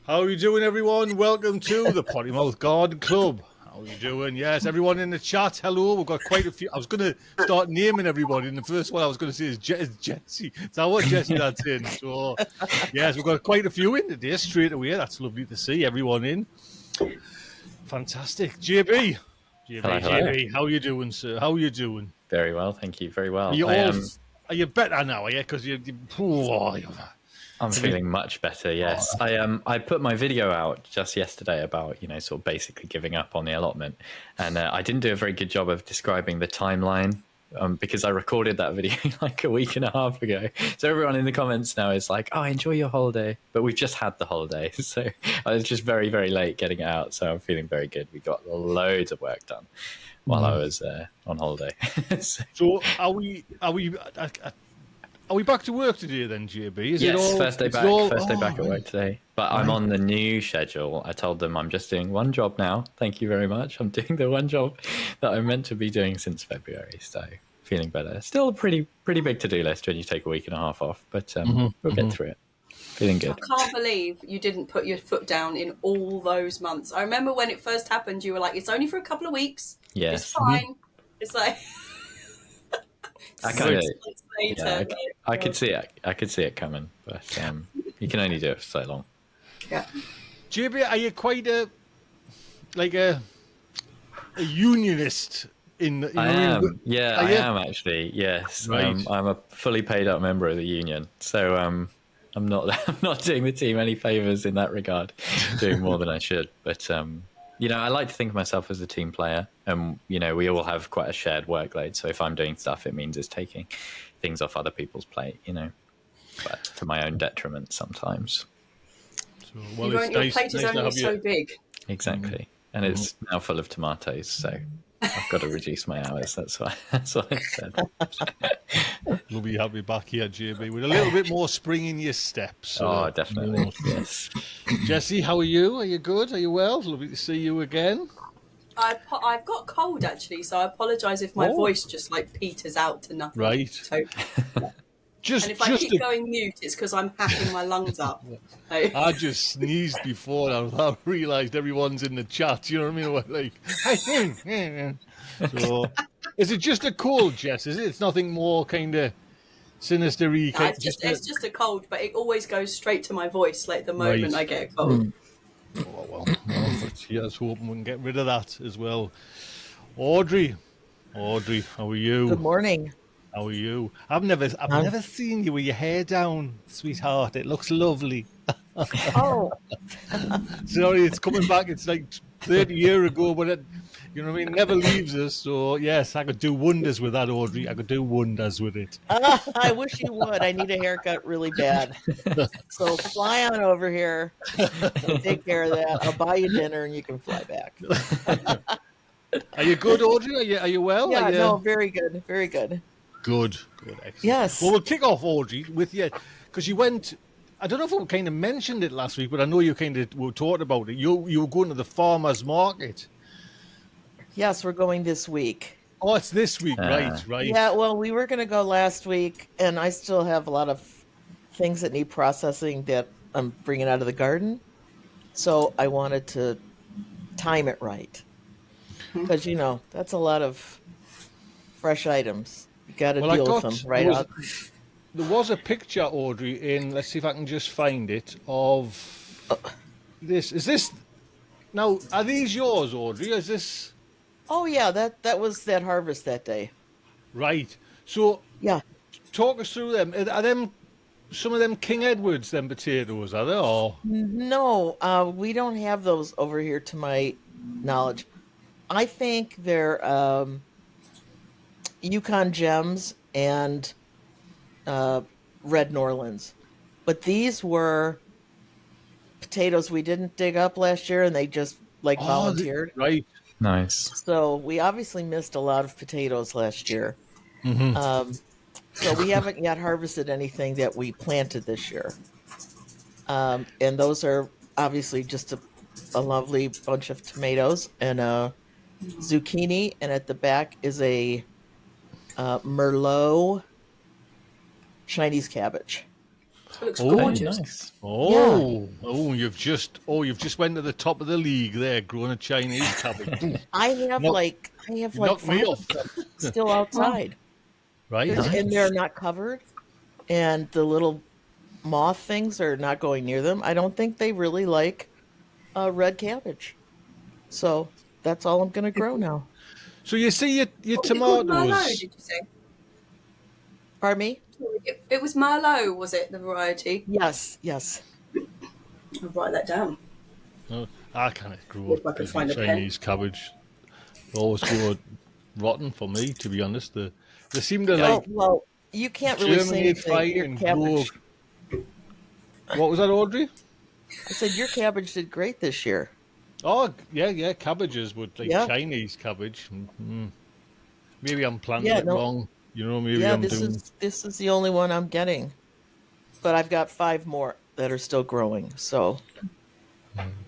How are you doing, everyone? Welcome to the Potty Garden Club. How are you doing? Yes, everyone in the chat, hello. We've got quite a few. I was going to start naming everybody, and the first one I was going to say is Jesse. Is that what Jesse that's in? So, yes, we've got quite a few in today straight away. That's lovely to see everyone in. Fantastic. JB. Hello. JB, how are you doing, sir? How are you doing? Very well, thank you. Very well. Are you better now, are you? Because I'm feeling much better, yes. I put my video out just yesterday about, sort of basically giving up on the allotment. And I didn't do a very good job of describing the timeline because I recorded that video like a week and a half ago. So everyone in the comments now is like, oh, enjoy your holiday. But we've just had the holiday. So I was just very, very late getting it out. So I'm feeling very good. We got loads of work done while I was on holiday. So are we back to work today then, JB? Yes, first day back at work today. But I'm on the new schedule. I told them I'm just doing one job now. Thank you very much. I'm doing the one job that I'm meant to be doing since February. So feeling better. Still a pretty big to-do list when you take a week and a half off. But we'll get through it. Feeling good. I can't believe you didn't put your foot down in all those months. I remember when it first happened, you were like, it's only for a couple of weeks. Yes. It's fine. It's like... I could see it. I could see it coming, but you can only do it for so long. Yeah. JB, are you quite a unionist? I am. Yeah, I am actually. Yes, right. I'm a fully paid up member of the union, so I'm not doing the team any favors in that regard, doing more than I should. But I like to think of myself as a team player, and we all have quite a shared workload. So if I'm doing stuff, it means it's taking things off other people's plate, but to my own detriment sometimes. So, your plate is only so big. Exactly, and it's now full of tomatoes, so I've got to reduce my hours. That's what I said. We'll be happy back here, JB, with a little bit more spring in your steps. Oh, definitely. Yes. Jesse, how are you? Are you good? Are you well? Lovely to see you again. I've got cold actually, so I apologise if my voice just peters out to nothing. Right. So, and if I keep going mute, it's because I'm hacking my lungs up. So. I just sneezed before I realised everyone's in the chat. You know what I mean? So, is it just a cold, Jess? Is it? It's nothing more kind of sinister-y? No, it's just a cold, but it always goes straight to my voice like the moment I get a cold. Oh, well, let's hope we can get rid of that as well. Audrey, how are you? Good morning. How are you? I've never seen you with your hair down, sweetheart. It looks lovely. Oh. Sorry, it's coming back. It's like 30 years ago, but it never leaves us. So, yes, I could do wonders with that, Audrey. I could do wonders with it. I wish you would. I need a haircut really bad. So fly on over here. Take care of that. I'll buy you dinner and you can fly back. Are you good, Audrey? Are you well? Yeah, no, very good. Very good. Good. Excellent. Yes. Well, we'll kick off, Audrey, with you, because you went... I don't know if we kind of mentioned it last week, but I know you kind of were talking about it. You were going to the farmer's market. Yes, we're going this week. Oh, it's this week, right. Yeah, well, we were going to go last week, and I still have a lot of things that need processing that I'm bringing out of the garden. So I wanted to time it right. Because, that's a lot of fresh items. You got to deal with them right out. There was a picture, Audrey, let's see if I can just find it, of this. Is this... Now, are these yours, Audrey? Is this... Oh, yeah, that was that harvest that day. Right. So, yeah, talk us through them. Are them some of them King Edwards, them potatoes, are they? Or? No, we don't have those over here to my knowledge. I think they're Yukon Gems and Red Norlands. But these were potatoes we didn't dig up last year, and they just volunteered. Right. Nice. So we obviously missed a lot of potatoes last year. Mm-hmm. So we haven't yet harvested anything that we planted this year. And those are obviously just a lovely bunch of tomatoes and zucchini. And at the back is a Merlot Chinese cabbage. It looks Oh, gorgeous. Nice. you've just went to the top of the league there, growing a Chinese cabbage. Ooh, I have knock- like knocked me 5 off. of them still outside. Right? And they're not covered, and the little moth things are not going near them. I don't think they really like red cabbage. So that's all I'm going to grow now. So you see your What was it called? Merlot, tomatoes. did you say? Pardon me? It was Merlot, was it, the variety? Yes, yes. I'll write that down. Oh, I can't grow If I could find a pen. Chinese cabbage. They always go rotten for me, to be honest. They seem to like Well, you can't really say germinate anything. fine Your and cabbage. grow. What was that, Audrey? I said your cabbage did great this year. Oh, yeah, cabbages would like Yeah. Chinese cabbage. Maybe I'm planting Yeah, it no. wrong. You know, maybe Yeah, I'm this doing. is the only one I'm getting. But I've got 5 more that are still growing. So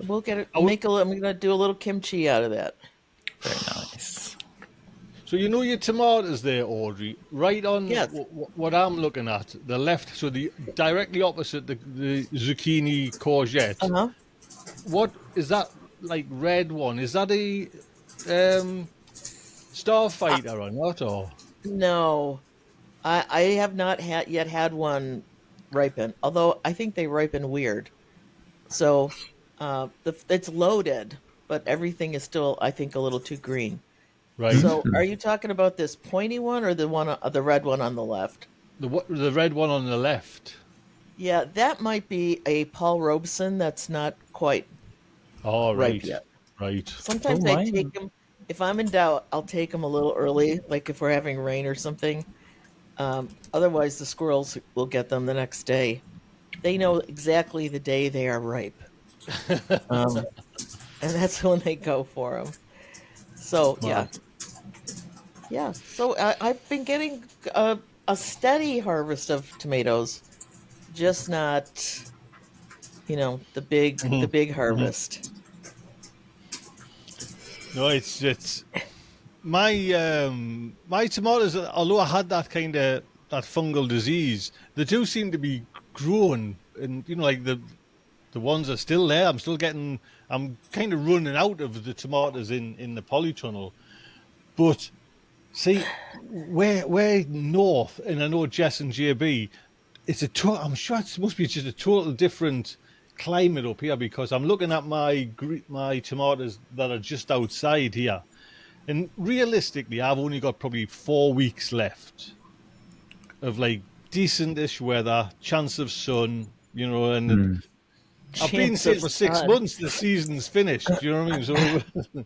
we'll get it. I'm gonna do a little kimchi out of that. Very nice. So you know your tomatoes there, Audrey, right on Yes. what I'm looking at, the left, so the directly opposite the zucchini courgette. Uh-huh. What is that like red one? Is that a starfighter or not? Or No. I have not yet had one ripen, although I think they ripen weird. So it's loaded, but everything is still, I think, a little too green. right? So are you talking about this pointy one or the red one on the left? The red one on the left. Yeah, that might be a Paul Robeson that's not quite Oh, ripe right, yet. right. Sometimes Oh, I mine- take them, if I'm in doubt, I'll take them a little early, like if we're having rain or something. Otherwise, the squirrels will get them the next day. They know exactly the day they are ripe. And that's when they go for them. So, Wow. yeah. Yeah. So I've been getting a steady harvest of tomatoes, just not, the big harvest. No, it's my my tomatoes. Although I had that kind of that fungal disease, they do seem to be growing, and like the ones are still there. I'm kind of running out of the tomatoes in the polytunnel, but see, we're north, and I know Jess and JB. I'm sure it must be just a total different climate up here, because I'm looking at my tomatoes that are just outside here, and realistically, I've only got probably 4 weeks left of like decentish weather, chance of sun, and I've been Chance saying of for 6 sun. months the season's finished. Do you know what I mean? So,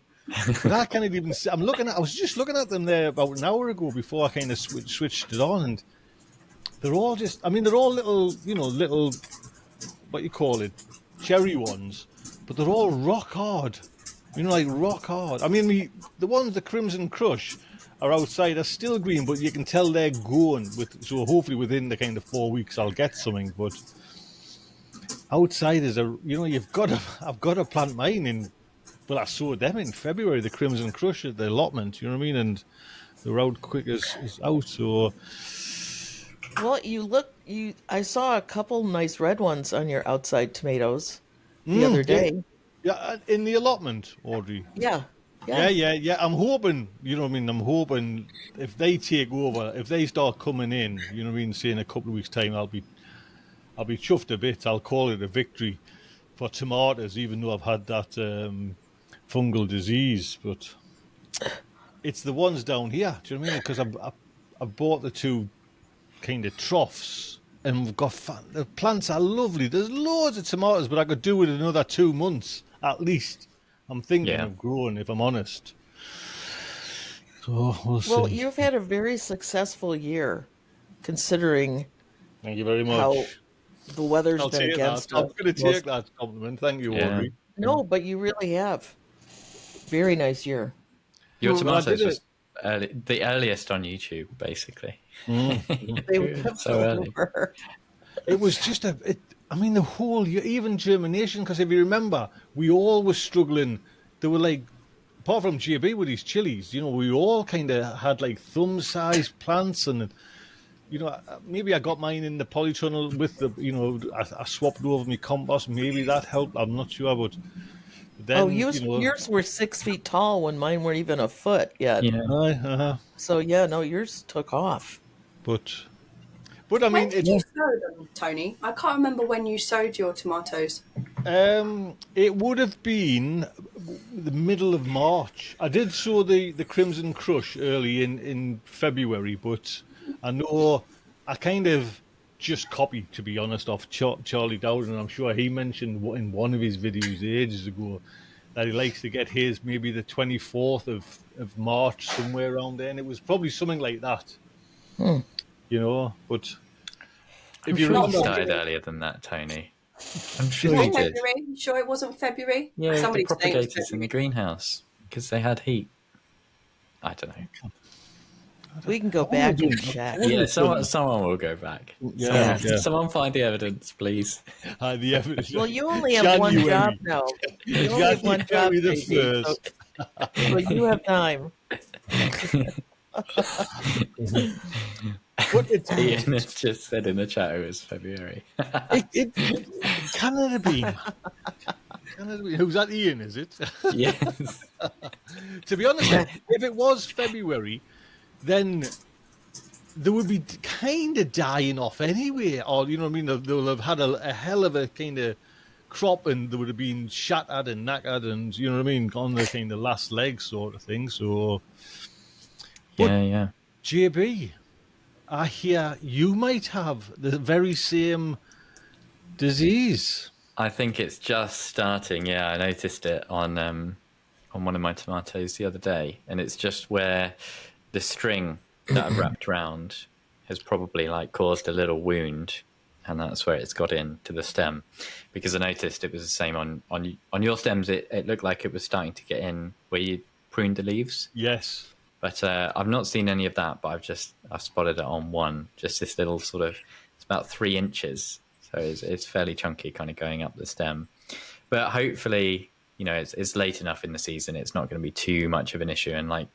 but I can't even. I was just looking at them there about an hour ago before I kind of switched it on, and they're all just. I mean, they're all little, what you call it, cherry ones, but they're all rock hard. Like rock hard. I mean, the ones, the Crimson Crush, are outside, are still green, but you can tell they're going with. So hopefully within the kind of 4 weeks, I'll get something. But outside is I've got to plant mine in. Well, I sowed them in February, the Crimson Crush at the allotment. You know what I mean? And they're out quick as out. So Well, I saw a couple nice red ones on your outside tomatoes the other day. yeah, in the allotment, Audrey. Yeah. Yeah. I'm hoping, I'm hoping if they take over, if they start coming in, say in a couple of weeks' time, I'll be chuffed a bit. I'll call it a victory for tomatoes, even though I've had that fungal disease. But it's the ones down here. Do you know what I mean? Because I bought the 2 kind of troughs, and we've got the plants are lovely. There's loads of tomatoes, but I could do with another 2 months at least. I'm thinking of growing, if I'm honest. So we'll see. Well, you've had a very successful year, considering Thank you very much. how the weather's I'll been take against that. I'm us. going to take that compliment. Thank you, Yeah. Audrey. No, but you really have. Very nice year. Your Well, I tomatoes did was the earliest on YouTube, basically. They So early. were. It was just the whole year, even germination, because if you remember, we all were struggling. They were like, apart from JB with his chilies, we all kind of had like thumb-sized plants, and maybe I got mine in the polytunnel with the, I swapped over my compost. Maybe that helped. I'm not sure, but Oh, then, yours were 6 feet tall when mine weren't even a foot yet. Yeah. So yeah, no, yours took off. but I When mean, did you sow them, Tony? I can't remember when you sowed your tomatoes. it would have been the middle of March. I did sow the Crimson Crush early in February, but I know I kind of just copied, to be honest, off Charlie Dowden. I'm sure he mentioned in one of his videos ages ago that he likes to get his maybe the 24th of March, somewhere around there, and it was probably something like that, but I'm if you sure you remember, started earlier than that, Tony. I'm sure think? you did. February? You sure it wasn't February? Yeah, the Somebody's saying it's propagators in the February. greenhouse because they had heat. I don't know. We can go back and check. Yeah, someone will go back. Yeah, Someone find the evidence, please. The evidence. Well, you only have one job now. You only have one job, January the JD, 1st. so you have time. But Ian has just said in the chat it was February. it can it have been? Who's that? Ian, is it? Yes. To be honest, if it was February, then they would be kind of dying off anyway, or you know what I mean. They'll have had a hell of a kind of crop, and they would have been shattered and knackered, and you know what I mean, on the kind of last leg sort of thing. So, Yeah. JB, I hear you might have the very same disease. I think it's just starting. Yeah, I noticed it on one of my tomatoes the other day, and it's just where the string that I've wrapped around has probably like caused a little wound, and that's where it's got into the stem. Because I noticed it was the same on your stems. It looked like it was starting to get in where you pruned the leaves. Yes. But I've not seen any of that. But I've spotted it on one. Just this little sort of, it's about 3 inches, so it's fairly chunky, kind of going up the stem. But hopefully, it's late enough in the season. It's not going to be too much of an issue. And like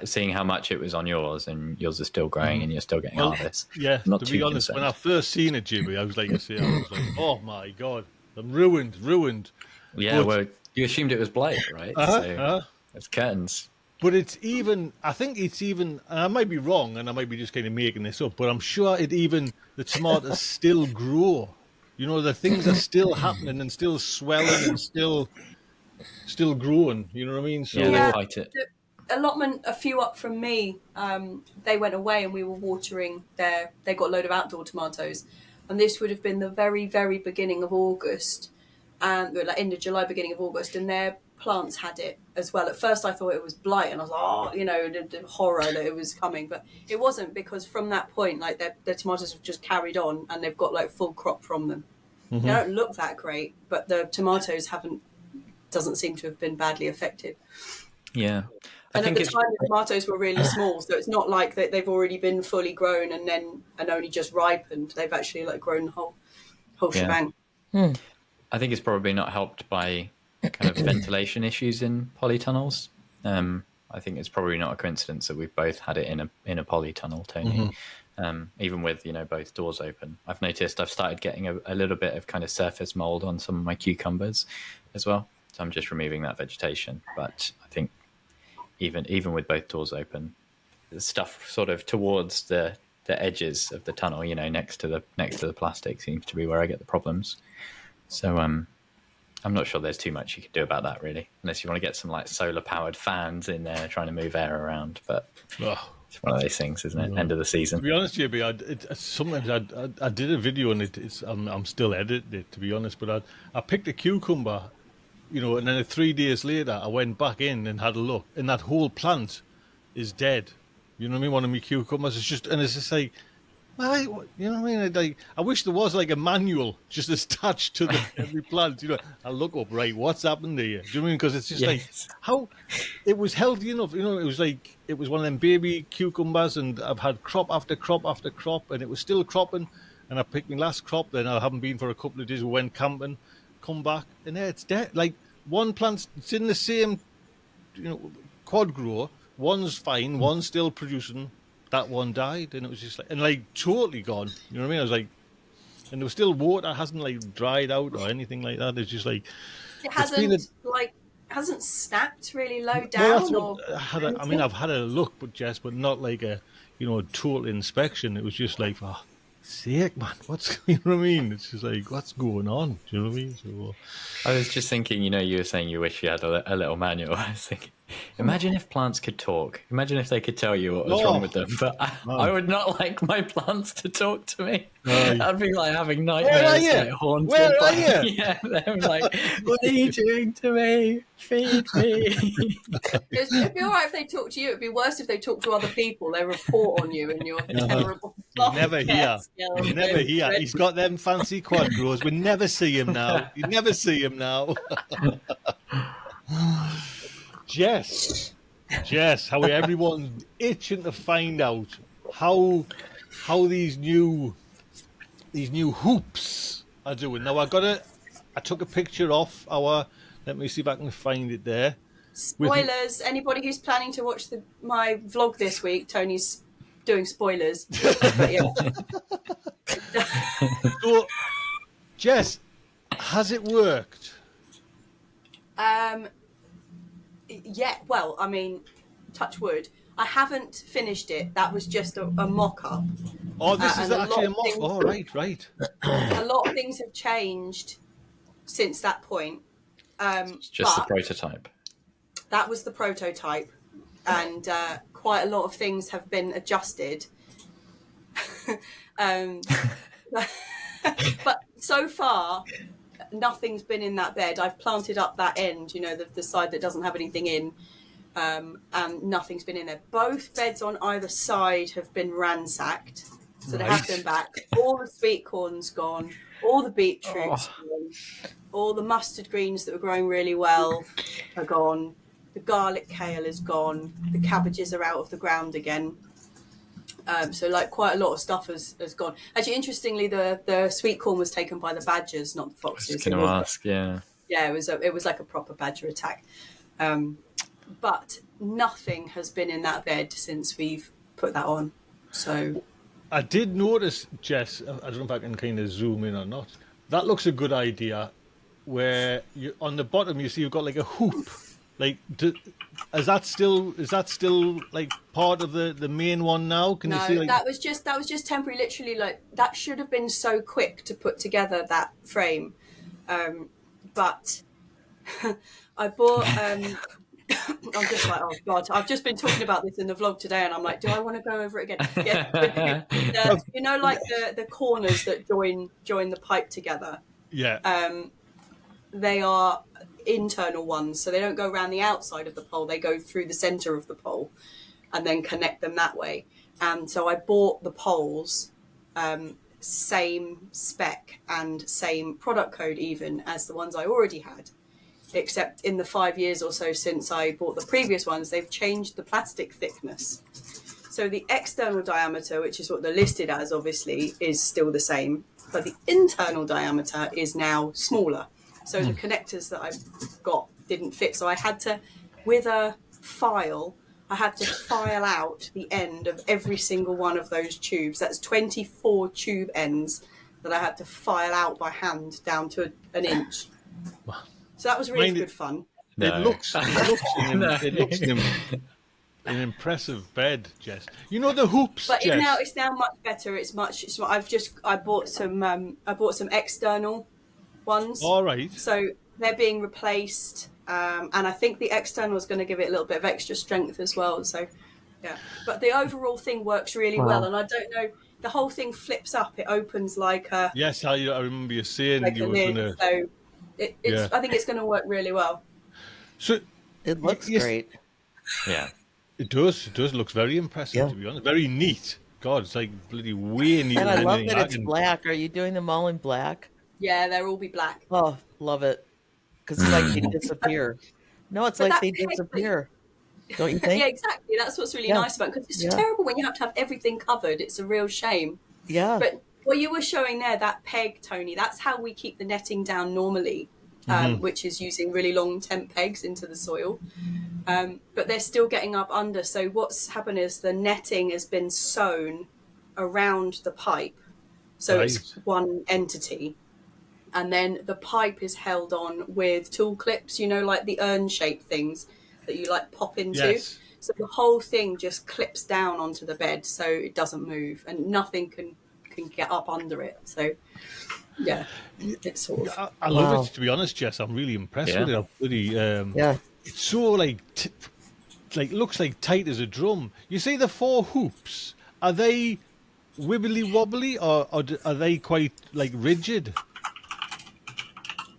seeing how much it was on yours, and yours are still growing, and you're still getting harvest. Yeah. Not To too be honest, concerned. when I first seen it, JB, I was like, oh my god, I'm ruined. Yeah, But- well, you assumed it was blight, right? So it's curtains. But I think it's even, and I might be wrong, and I might be just kind of making this up, but I'm sure the tomatoes still grow. The things are still happening and still swelling and still growing. You know what I mean? So Yeah, Yeah. they fight it. The allotment a few up from me, they went away and we were watering they got a load of outdoor tomatoes, and this would have been the very, very beginning of August, and like end of July, beginning of August, and their plants had it as well. At first I thought it was blight, and I was like, the horror that it was coming, but it wasn't, because from that point, like their tomatoes have just carried on, and they've got like full crop from them. They don't look that great, but the tomatoes doesn't seem to have been badly affected. Yeah. And at the time, the tomatoes were really small, so it's not like they've already been fully grown and only just ripened. They've actually like grown the whole shebang. I think it's probably not helped by kind of ventilation issues in polytunnels. I think it's probably not a coincidence that we've both had it in a polytunnel, Tony. Even with both doors open. I've noticed I've started getting a little bit of kind of surface mold on some of my cucumbers as well. So I'm just removing that vegetation. But I think even with both doors open, the stuff sort of towards the edges of the tunnel, next to the plastic, seems to be where I get the problems. So I'm not sure there's too much you can do about that, really, unless you want to get some like solar powered fans in there trying to move air around. But it's one of those things, isn't it? End of the season. To be honest, JB, sometimes I did a video and I'm still editing it, to be honest. But I picked a cucumber, and then 3 days later I went back in and had a look, and that whole plant is dead. You know what I mean? One of my cucumbers is just like, why? You know what I mean? Like, I wish there was like a manual just attached to every plant. I look up, right, what's happened there? Do you know what I mean? Because it's just like how it was healthy enough. It was like it was one of them baby cucumbers, and I've had crop after crop after crop, and it was still cropping. And I picked my last crop. Then I haven't been for a couple of days. We went camping, come back, and there it's dead. Like one plant's it's in the same, quad grower. One's fine. One's still producing. that one died, and it was just like, and like totally gone. You know what I mean? I was like, and there was still water, it hasn't like dried out or anything like that. It's just like It it's been hasn't snapped really low well, that's down what or. I mean, I've had a look, but but not like a total inspection. It was just like, oh, sake, man, what's you know what I mean? It's just like, what's going on? Do you know what I mean? So I was just thinking, you were saying you wish you had a little manual. I was thinking, imagine if plants could talk. Imagine if they could tell you what was wrong with them. But I would not like my plants to talk to me. I'd be like having nightmares, like haunted. Where are you? Yeah, they're like, what are you doing to me? Feed me. It'd be all right if they talk to you. It'd be worse if they talk to other people. They report on you and your terrible. Never here. Never here. He's got them fancy quad grows. We never see him now. You never see him now. Jess, how everyone's itching to find out how these new hoops are doing. Now I took a picture off our. Let me see if I can find it there. Spoilers. Anybody who's planning to watch my vlog this week, Tony's doing spoilers. But yeah. So, Jess, has it worked? Yeah. Well, I mean, touch wood. I haven't finished it. That was just a mock-up. Oh, this is actually a mock. Oh, right. A lot of things have changed since that point. It's just the prototype. That was the prototype, and quite a lot of things have been adjusted. But so far, nothing's been in that bed. I've planted up that end, the side that doesn't have anything in, and nothing's been in there. Both beds on either side have been ransacked, so they have been back. All the sweet corn's gone, all the beetroots gone, all the mustard greens that were growing really well are gone. The garlic kale is gone. The cabbages are out of the ground again. So like quite a lot of stuff has gone. Actually, interestingly, the sweet corn was taken by the badgers, not the foxes. I was going to ask, yeah. Yeah, it was like a proper badger attack. But nothing has been in that bed since we've put that on. So I did notice, Jess, I don't know if I can kind of zoom in or not. That looks a good idea. Where you on the bottom you see you've got like a hoop. Like, is that still like part of the main one now? Can you see? Like... that was just temporary. Literally, like that should have been so quick to put together that frame, but I bought. I'm just like, oh god! I've just been talking about this in the vlog today, and I'm like, do I want to go over it again? Yeah, like the corners that join the pipe together. Yeah. They are internal ones, so they don't go around the outside of the pole. They go through the center of the pole, and then connect them that way. And so I bought the poles, same spec and same product code even as the ones I already had. Except in the 5 years or so since I bought the previous ones, they've changed the plastic thickness. So the external diameter, which is what they're listed as, obviously, is still the same, but the internal diameter is now smaller. So the connectors that I've got didn't fit. So I had to, with a file, file out the end of every single one of those tubes. That's 24 tube ends that I had to file out by hand down to an inch. So that was really good fun. No. It looks an impressive bed, Jess. You know the hoops, but Jess. It's now much better. I bought some external ones. All right. So they're being replaced, and I think the external is going to give it a little bit of extra strength as well. So, yeah. But the overall thing works really well, and I don't know. The whole thing flips up. It opens like a. Yes, I remember you saying like you were going to. So, I think it's going to work really well. So it looks great. Yeah. It does. It does. Looks very impressive, to be honest. Very neat. God, it's like bloody way neater. And I love that it's black. Are you doing them all in black? Yeah, they'll all be black. Oh, love it. Because it's like they disappear. No, it's like they disappear. Don't you think? Yeah, exactly. That's what's really nice about it. Because it's terrible when you have to have everything covered. It's a real shame. Yeah. But what you were showing there, that peg, Tony, that's how we keep the netting down normally, which is using really long temp pegs into the soil. but they're still getting up under. So what's happened is the netting has been sewn around the pipe, so it's one entity, and then the pipe is held on with tool clips, like the urn-shaped things that you like pop into. Yes. So the whole thing just clips down onto the bed, so it doesn't move, and nothing can get up under it. So yeah, it's sort of. I love it, to be honest, Jess. I'm really impressed with it. I'm really, it's so looks like tight as a drum. You see the 4 hoops? Are they wibbly wobbly, or are they quite rigid?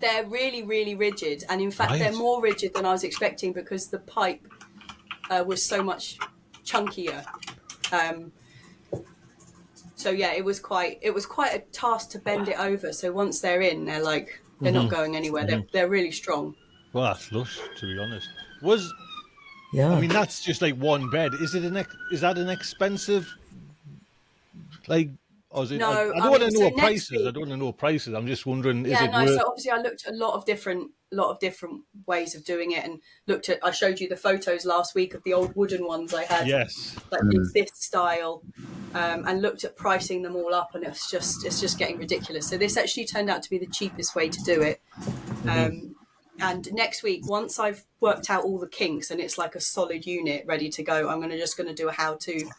They're really, really rigid, and in fact, they're more rigid than I was expecting because the pipe was so much chunkier. So yeah, it was quite a task to bend it over. So once they're in, they're not going anywhere. They're really strong. Well, that's lush, to be honest. I mean, that's just one bed. Is that an expensive or is it? No, I don't want to know prices. I don't want to know prices. I'm just wondering, is it worth? So obviously I looked at a lot of different ways of doing it, and I showed you the photos last week of the old wooden ones I had. Yes. In this style, and looked at pricing them all up, and it's just getting ridiculous. So this actually turned out to be the cheapest way to do it. And next week, once I've worked out all the kinks and it's like a solid unit ready to go, I'm just going to do a how-to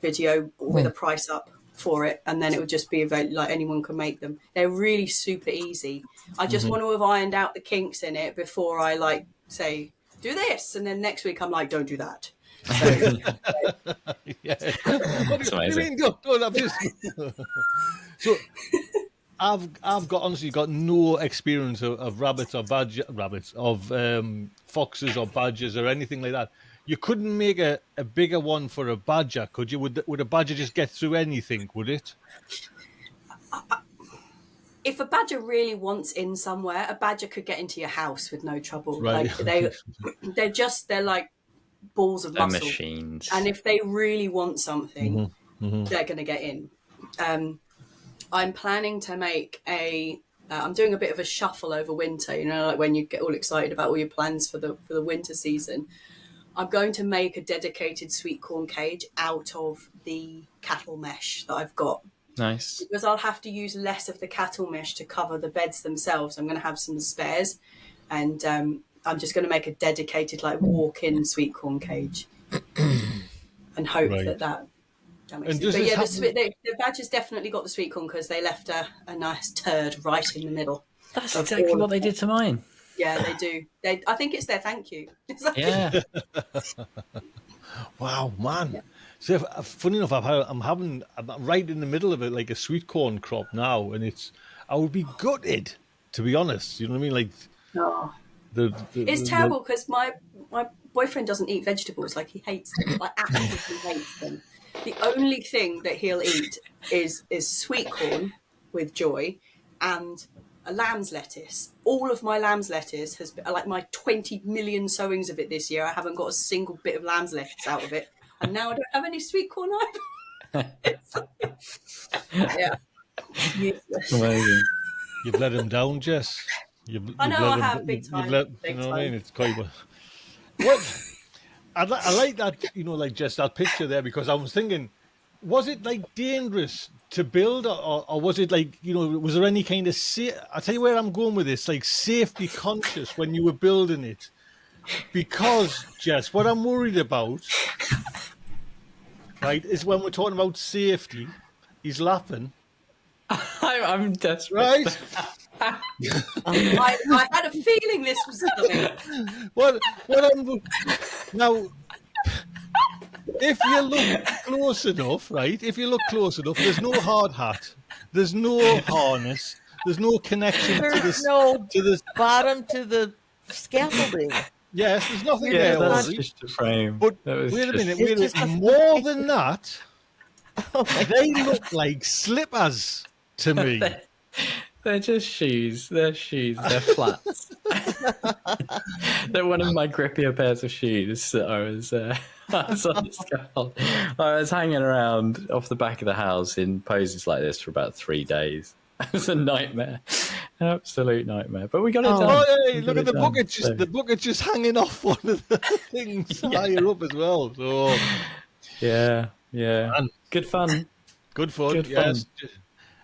video with a price up for it, and then it would just be anyone can make them. They're really super easy. I just want to have ironed out the kinks in it before I say do this, and then next week I'm like, don't do that. So, That's amazing. So I've got no experience of rabbits or foxes or badgers or anything like that. You couldn't make a bigger one for a badger, could you? Would a badger just get through anything, would it? If a badger really wants in somewhere, a badger could get into your house with no trouble. Right. They're like balls of muscle. Machines. And if they really want something, they're going to get in. I'm planning to make I'm doing a bit of a shuffle over winter, when you get all excited about all your plans for the winter season. I'm going to make a dedicated sweet corn cage out of the cattle mesh that I've got. Nice. Because I'll have to use less of the cattle mesh to cover the beds themselves. I'm going to have some spares, and I'm just going to make a dedicated walk-in sweet corn cage, and hope that makes sense. But yeah, the badgers definitely got the sweet corn because they left a nice turd right in the middle. That's exactly what they did to mine. Yeah, they do. I think it's their thank you. Yeah. Wow, man. Yeah. So, funny enough, I'm right in the middle of it, like a sweet corn crop now, and I would be gutted, to be honest. You know what I mean? It's terrible because my boyfriend doesn't eat vegetables. He hates them. Absolutely hates them. The only thing that he'll eat is sweet corn with Joy and a lamb's lettuce. All of my lamb's lettuce has been my 20 million sowings of it this year. I haven't got a single bit of lamb's lettuce out of it, and now I don't have any sweet corn either. Yeah, amazing. You've let him down, Jess. I know I have big time. You know what I mean? It's quite. What? I like that. Jess, that picture there, because I was thinking, was it dangerous to build, or was it was there any kind of I tell you where I'm going with this, safety conscious when you were building it? Because, Jess, what I'm worried about, right, is when we're talking about safety. He's laughing. I'm desperate. Right? I had a feeling this was coming. What now? If you look close enough, right? If you look close enough, there's no hard hat, there's no harness, there's no connection to the bottom to the scaffolding. Yes, there's nothing there. That's just a frame. But wait a minute. More than that, they look like slippers to me. They're just shoes. They're shoes. They're flats. They're one of my grippier pairs of shoes that I was on the scaffold. I was hanging around off the back of the house in poses like this for about 3 days. It was a nightmare, absolute nightmare. But we got it done. Oh, hey, We look got at the it done, bucket! so- The bucket just hanging off one of the things higher up as well. So Yeah, Man. good fun. good fun, Good yes.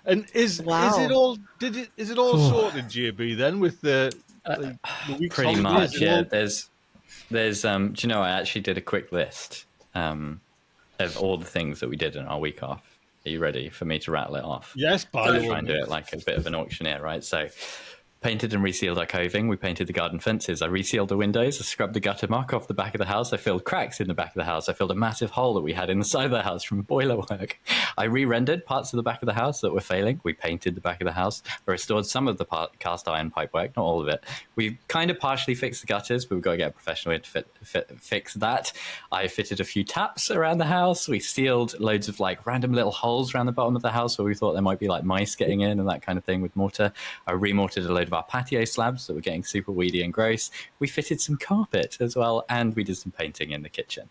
And is Wow. it all? Is it all sorted, JB? Then with the week's Pretty holidays? much, yeah. There's do you know, I actually did a quick list of all the things that we did in our week off. Are you ready for me to rattle it off? Yes, by I'll the try and do way. it like a bit of an auctioneer, right? So, painted and resealed our coving. We painted the garden fences. I resealed the windows. I scrubbed the gutter muck off the back of the house. I filled cracks in the back of the house. I filled a massive hole that we had in the side of the house from boiler work. I re-rendered parts of the back of the house that were failing. We painted the back of the house. I restored some of the cast iron pipework, not all of it. We kind of partially fixed the gutters, but we've got to get a professional in to fix that. I fitted a few taps around the house. We sealed loads of like random little holes around the bottom of the house where we thought there might be like mice getting in and that kind of thing with mortar. I remortared a load of our patio slabs that were getting super weedy and gross. We fitted some carpet as well, and we did some painting in the kitchen.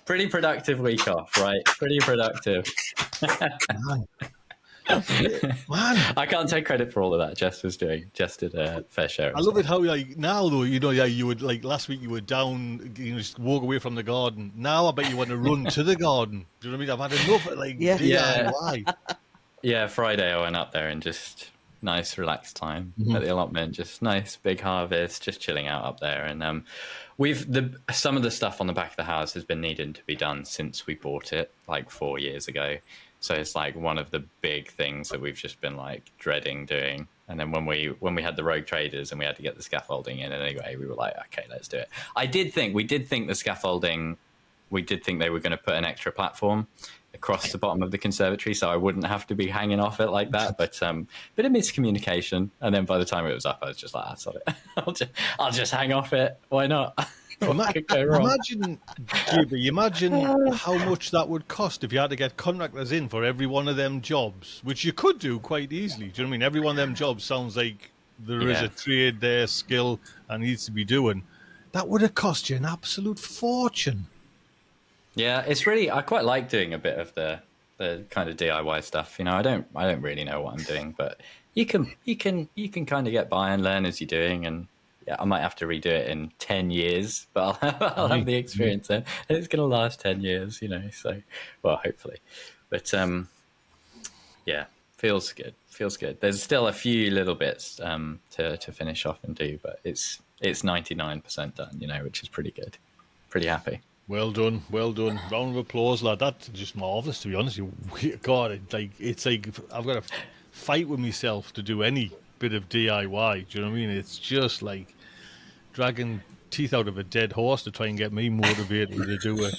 Pretty productive week off, right? Pretty productive. Man. I can't take credit for all of that. Jess did a fair share. I love it how like now though, you know, yeah, you would like last week you were down, you know, just walk away from the garden. Now I bet you want to run to the garden. Do you know what I mean? I've had enough of like DIY. Yeah, Friday I went up there and just nice relaxed time at the allotment, just nice big harvest, just chilling out up there. And some of the stuff on the back of the house has been needing to be done since we bought it like 4 years ago. So it's like one of the big things that we've just been like dreading doing. And then when we had the rogue traders and we had to get the scaffolding in anyway, we were like, okay, let's do it. We did think the scaffolding, we did think they were going to put an extra platform across the bottom of the conservatory, so I wouldn't have to be hanging off it like that. But bit of miscommunication, and then by the time it was up, I was just like, "That's it. I'll just hang off it. Why not?" What could go wrong? Imagine how much that would cost if you had to get contractors in for every one of them jobs, which you could do quite easily. Do you know what I mean? Every one of them jobs sounds like there is a trade there, skill, and needs to be doing. That would have cost you an absolute fortune. Yeah, it's really, I quite like doing a bit of the kind of DIY stuff. You know, I don't really know what I'm doing, but you can kind of get by and learn as you're doing. And yeah, I might have to redo it in 10 years, but I'll have the experience then. And it's going to last 10 years, you know, so, well, hopefully. But yeah, feels good. There's still a few little bits to finish off and do, but it's 99% done, you know, which is pretty good. Pretty happy. Well done. Round of applause, lad. That's just marvellous, to be honest. God, it's like I've got to fight with myself to do any bit of DIY. Do you know what I mean? It's just like dragging teeth out of a dead horse to try and get me motivated to do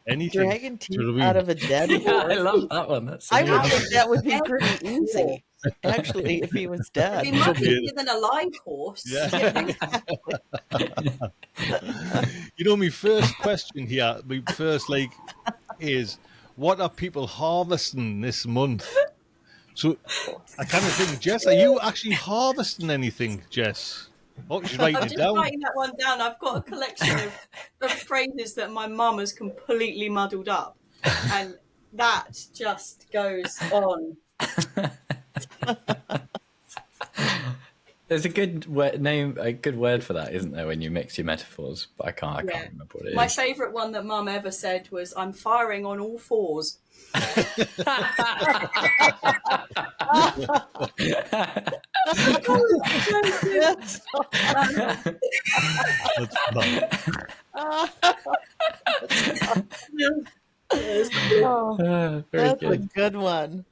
anything. Dragging teeth out of a dead horse. I love that one. I would think that would be pretty easy, actually, if he was dead. It'd be much easier than a live horse. Yeah. You know, my first question here, is what are people harvesting this month? So I kind of think, Jess, are you actually harvesting anything, Jess? Oh, she's writing I'm it just down. writing that one down. I've got a collection of phrases that my mum has completely muddled up, and that just goes on. There's a good word for that, isn't there, when you mix your metaphors? But I can't remember what it is. My favourite one that Mum ever said was, "I'm firing on all fours." That's fun. That's a good one.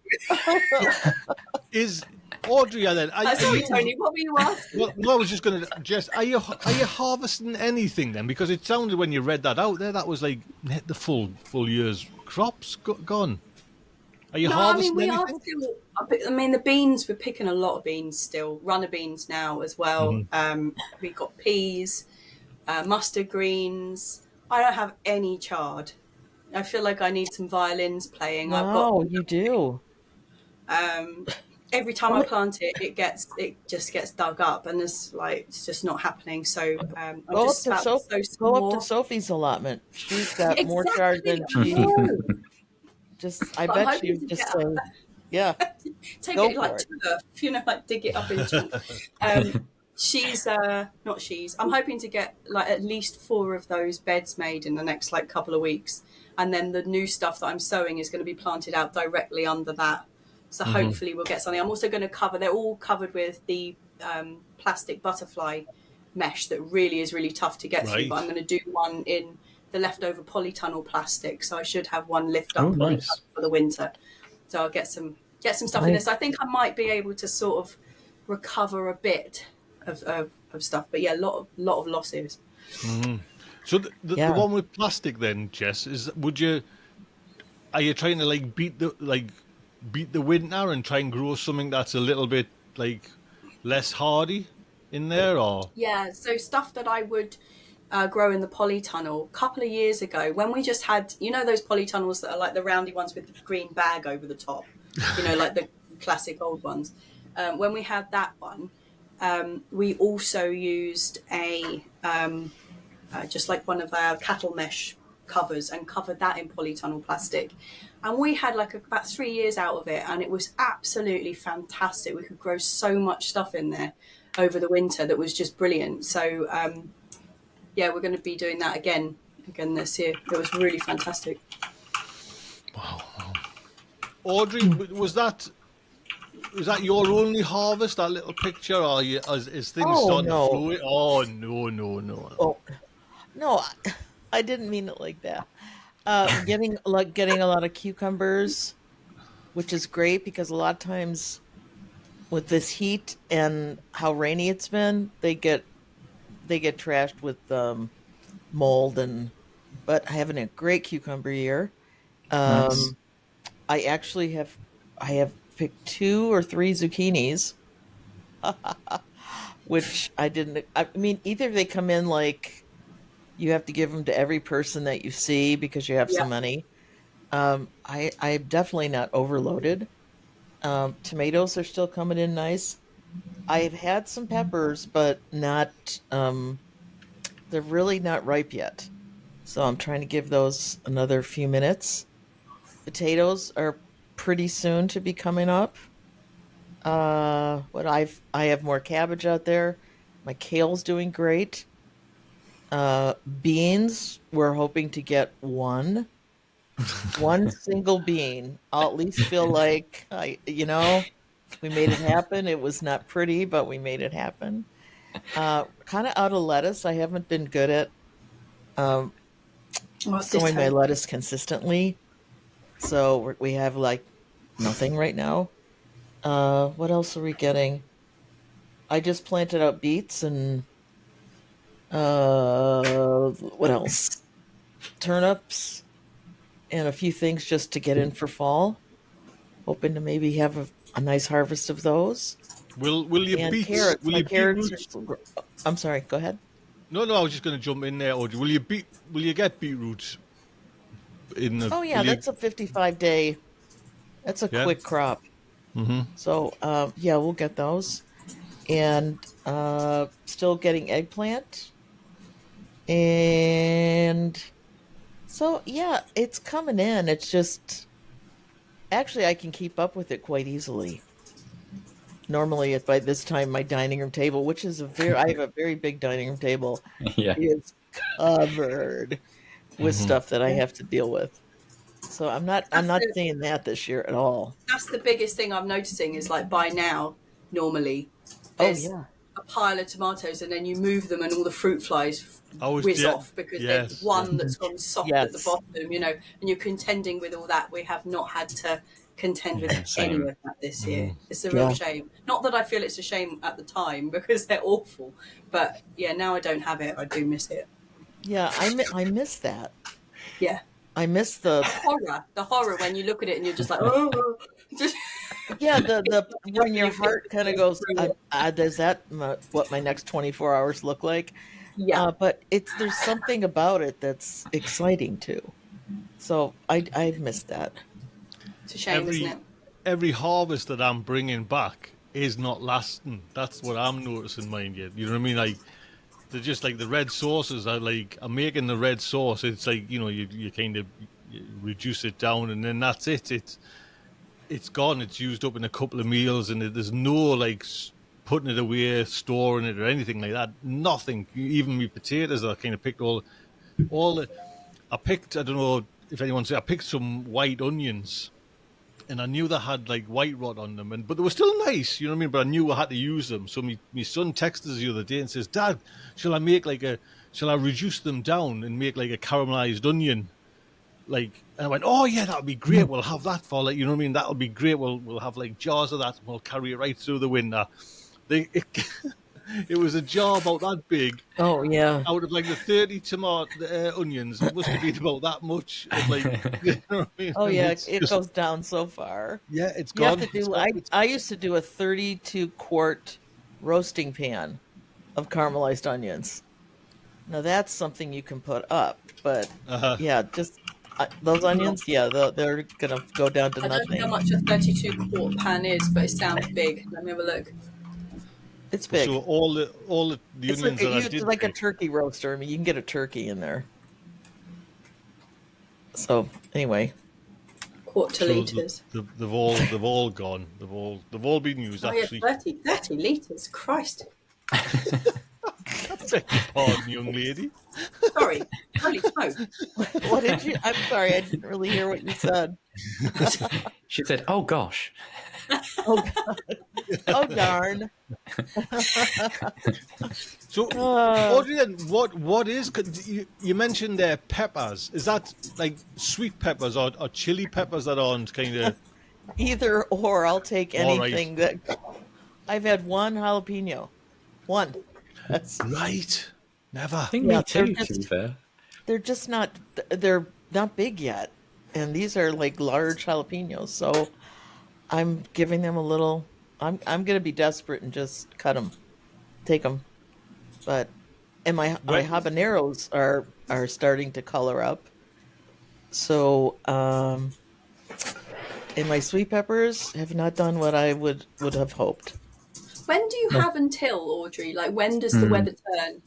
Is Audrey then? Sorry, Tony. What were you asking? Well, no, I was just going to. Jess, are you harvesting anything then? Because it sounded when you read that out there, that was like the full year's crops gone. Are you harvesting we anything? are still. I mean, the beans. We're picking a lot of beans still. Runner beans now as well. We've got peas, mustard greens. I don't have any chard. I feel like I need some violins playing. You do. Every time I plant it, it just gets dug up, and it's just not happening. So I'm Go just up about to sow to Sophie's allotment. She's got more chard than Exactly. she. I bet she just say, Yeah, Take go it for like it. turf, like dig it up in chunks. She's not she's. I'm hoping to get like at least 4 of those beds made in the next like couple of weeks, and then the new stuff that I'm sowing is going to be planted out directly under that. So hopefully we'll get something. I'm also going to cover. They're all covered with the plastic butterfly mesh that really is really tough to get through. But I'm Right. going to do one in the leftover polytunnel plastic, so I should have one lift Oh, up nice. polytunnel for the winter. So I'll get some stuff in Nice. this. I think I might be able to sort of recover a bit of stuff, but yeah, a lot of losses. So the Yeah. one with plastic then, Jess, are you trying to like beat the winter and try and grow something that's a little bit like less hardy in there, or Yeah, so stuff that I would grow in the polytunnel a couple of years ago when we just had, those polytunnels that are like the roundy ones with the green bag over the top, like the classic old ones. When we had that one, we also used just like one of our cattle mesh covers and covered that in polytunnel plastic. And we had like about 3 years out of it, and it was absolutely fantastic. We could grow so much stuff in there over the winter that was just brilliant. So yeah, we're going to be doing that again this year. It was really fantastic. Audrey, was that your only harvest? That little picture, or is things Oh starting to no. flow? Oh no. Oh no, I didn't mean it like that. Getting a lot of cucumbers, which is great because a lot of times with this heat and how rainy it's been, they get trashed with mold but having a great cucumber year. Nice. Um, I have picked 2 or 3 zucchinis, which I didn't. I mean, either they come in like you have to give them to every person that you see because you have so Yeah. many. I'm definitely not overloaded. Tomatoes are still coming in nice. I've had some peppers, but not. They're really not ripe yet, so I'm trying to give those another few minutes. Potatoes are pretty soon to be coming up. What I have more cabbage out there. My kale's doing great. Beans, we're hoping to get one single bean. I'll at least feel like we made it happen. It was not pretty, but we made it happen. Kind of out of lettuce. I haven't been good at um, sowing my Ditto. lettuce consistently, so we have like nothing right now. What else are we getting? I just planted out beets and what else? Turnips and a few things just to get in for fall. Hoping to maybe have a nice harvest of those. Will you And beat carrots. will My you carrots beetroots? are. I'm sorry. Go ahead. No, I was just going to jump in there, Audrey. Will you get beetroots in the? Oh Will yeah, you? that's a 55-day. That's a Yeah. quick crop. So yeah, we'll get those. And still getting eggplant. And so yeah, it's coming in. It's just actually I can keep up with it quite easily. Normally, by this time, my dining room table, which is I have a very big dining room table, Yeah. is covered with stuff that I Yeah. have to deal with. So I'm That's not the seeing that this year at all. that's the biggest thing I'm noticing is like by now, normally Oh there's yeah. a pile of tomatoes and then you move them and all the fruit flies whiz Yeah. off because there's Yes. Yes. one that's gone soft at the Yes. bottom, and you're contending with all that. We have not had to contend with Yeah. any Same. of that this year. It's a real Yeah. shame. Not that I feel it's a shame at the time because they're awful, but yeah, now I don't have it. I do miss it. Yeah, I miss that. Yeah. I miss the The horror when you look at it and you're just like, oh, just yeah the when your your heart kind of fingers goes, through it. does that what my next 24 hours look like? Yeah. But there's something about it that's exciting too. So I've missed that. It's a shame, isn't Every it? every harvest that I'm bringing back is not lasting. That's what I'm noticing, mind you. You know what I mean? Like they're just like the red sauces. I'm making the red sauce. It's like you kind of you reduce it down and then that's it. it's gone. It's used up in a couple of meals, and there's no like putting it away, storing it, or anything like that. Nothing. Even me potatoes, I kind of picked all the. I picked. I don't know if anyone said. I picked some white onions, and I knew they had like white rot on them, but they were still nice. You know what I mean? But I knew I had to use them. So my son texted us the other day and says, "Dad, shall I reduce them down and make like a caramelized onion?" Like, and I went, "Oh yeah, that'll be great. We'll have that for like, you know what I mean? That'll be great. We'll have like jars of that, and we'll carry it right through the winter." It, it was a jar about that big. Oh yeah. Out of like the 30 tomato onions, it must have been about that much. Of, like, you know what I mean? Oh And yeah. it's It just, goes down so far. yeah, it's You have gone. to do. I used to do a 32-quart roasting pan of caramelized onions. Now that's something you can put up, but yeah, just those onions. Yeah, they're gonna go down to I don't know how nothing. much a 32-quart pan is, but it sounds big. Let me have a look. It's big. So all the It's onions that I it's did like a pick, turkey roaster. I mean, you can get a turkey in there. So anyway, Quarter so litres. they've all gone. They've all been used Oh yeah, actually. 30 litres. Christ. I beg your pardon, young lady. Sorry. Holy smoke. what did you? I'm sorry, I didn't really hear what you said. She said, "Oh gosh." Oh God! Oh darn! So, Uh, Audrey, then, what is you mentioned there peppers? Is that like sweet peppers or chili peppers that aren't kind of Either or, I'll take all right? anything that. I've had one jalapeno. One. That's Right. Never. I think yeah. me too. To be fair. They're just not. They're not big yet, and these are like large jalapenos. So I'm giving them a little. I'm gonna be desperate and just cut them, take them. But and my Right. habaneros are starting to color up. So and my sweet peppers have not done what I would have hoped. When do you have until, Audrey? Like, when does the weather turn?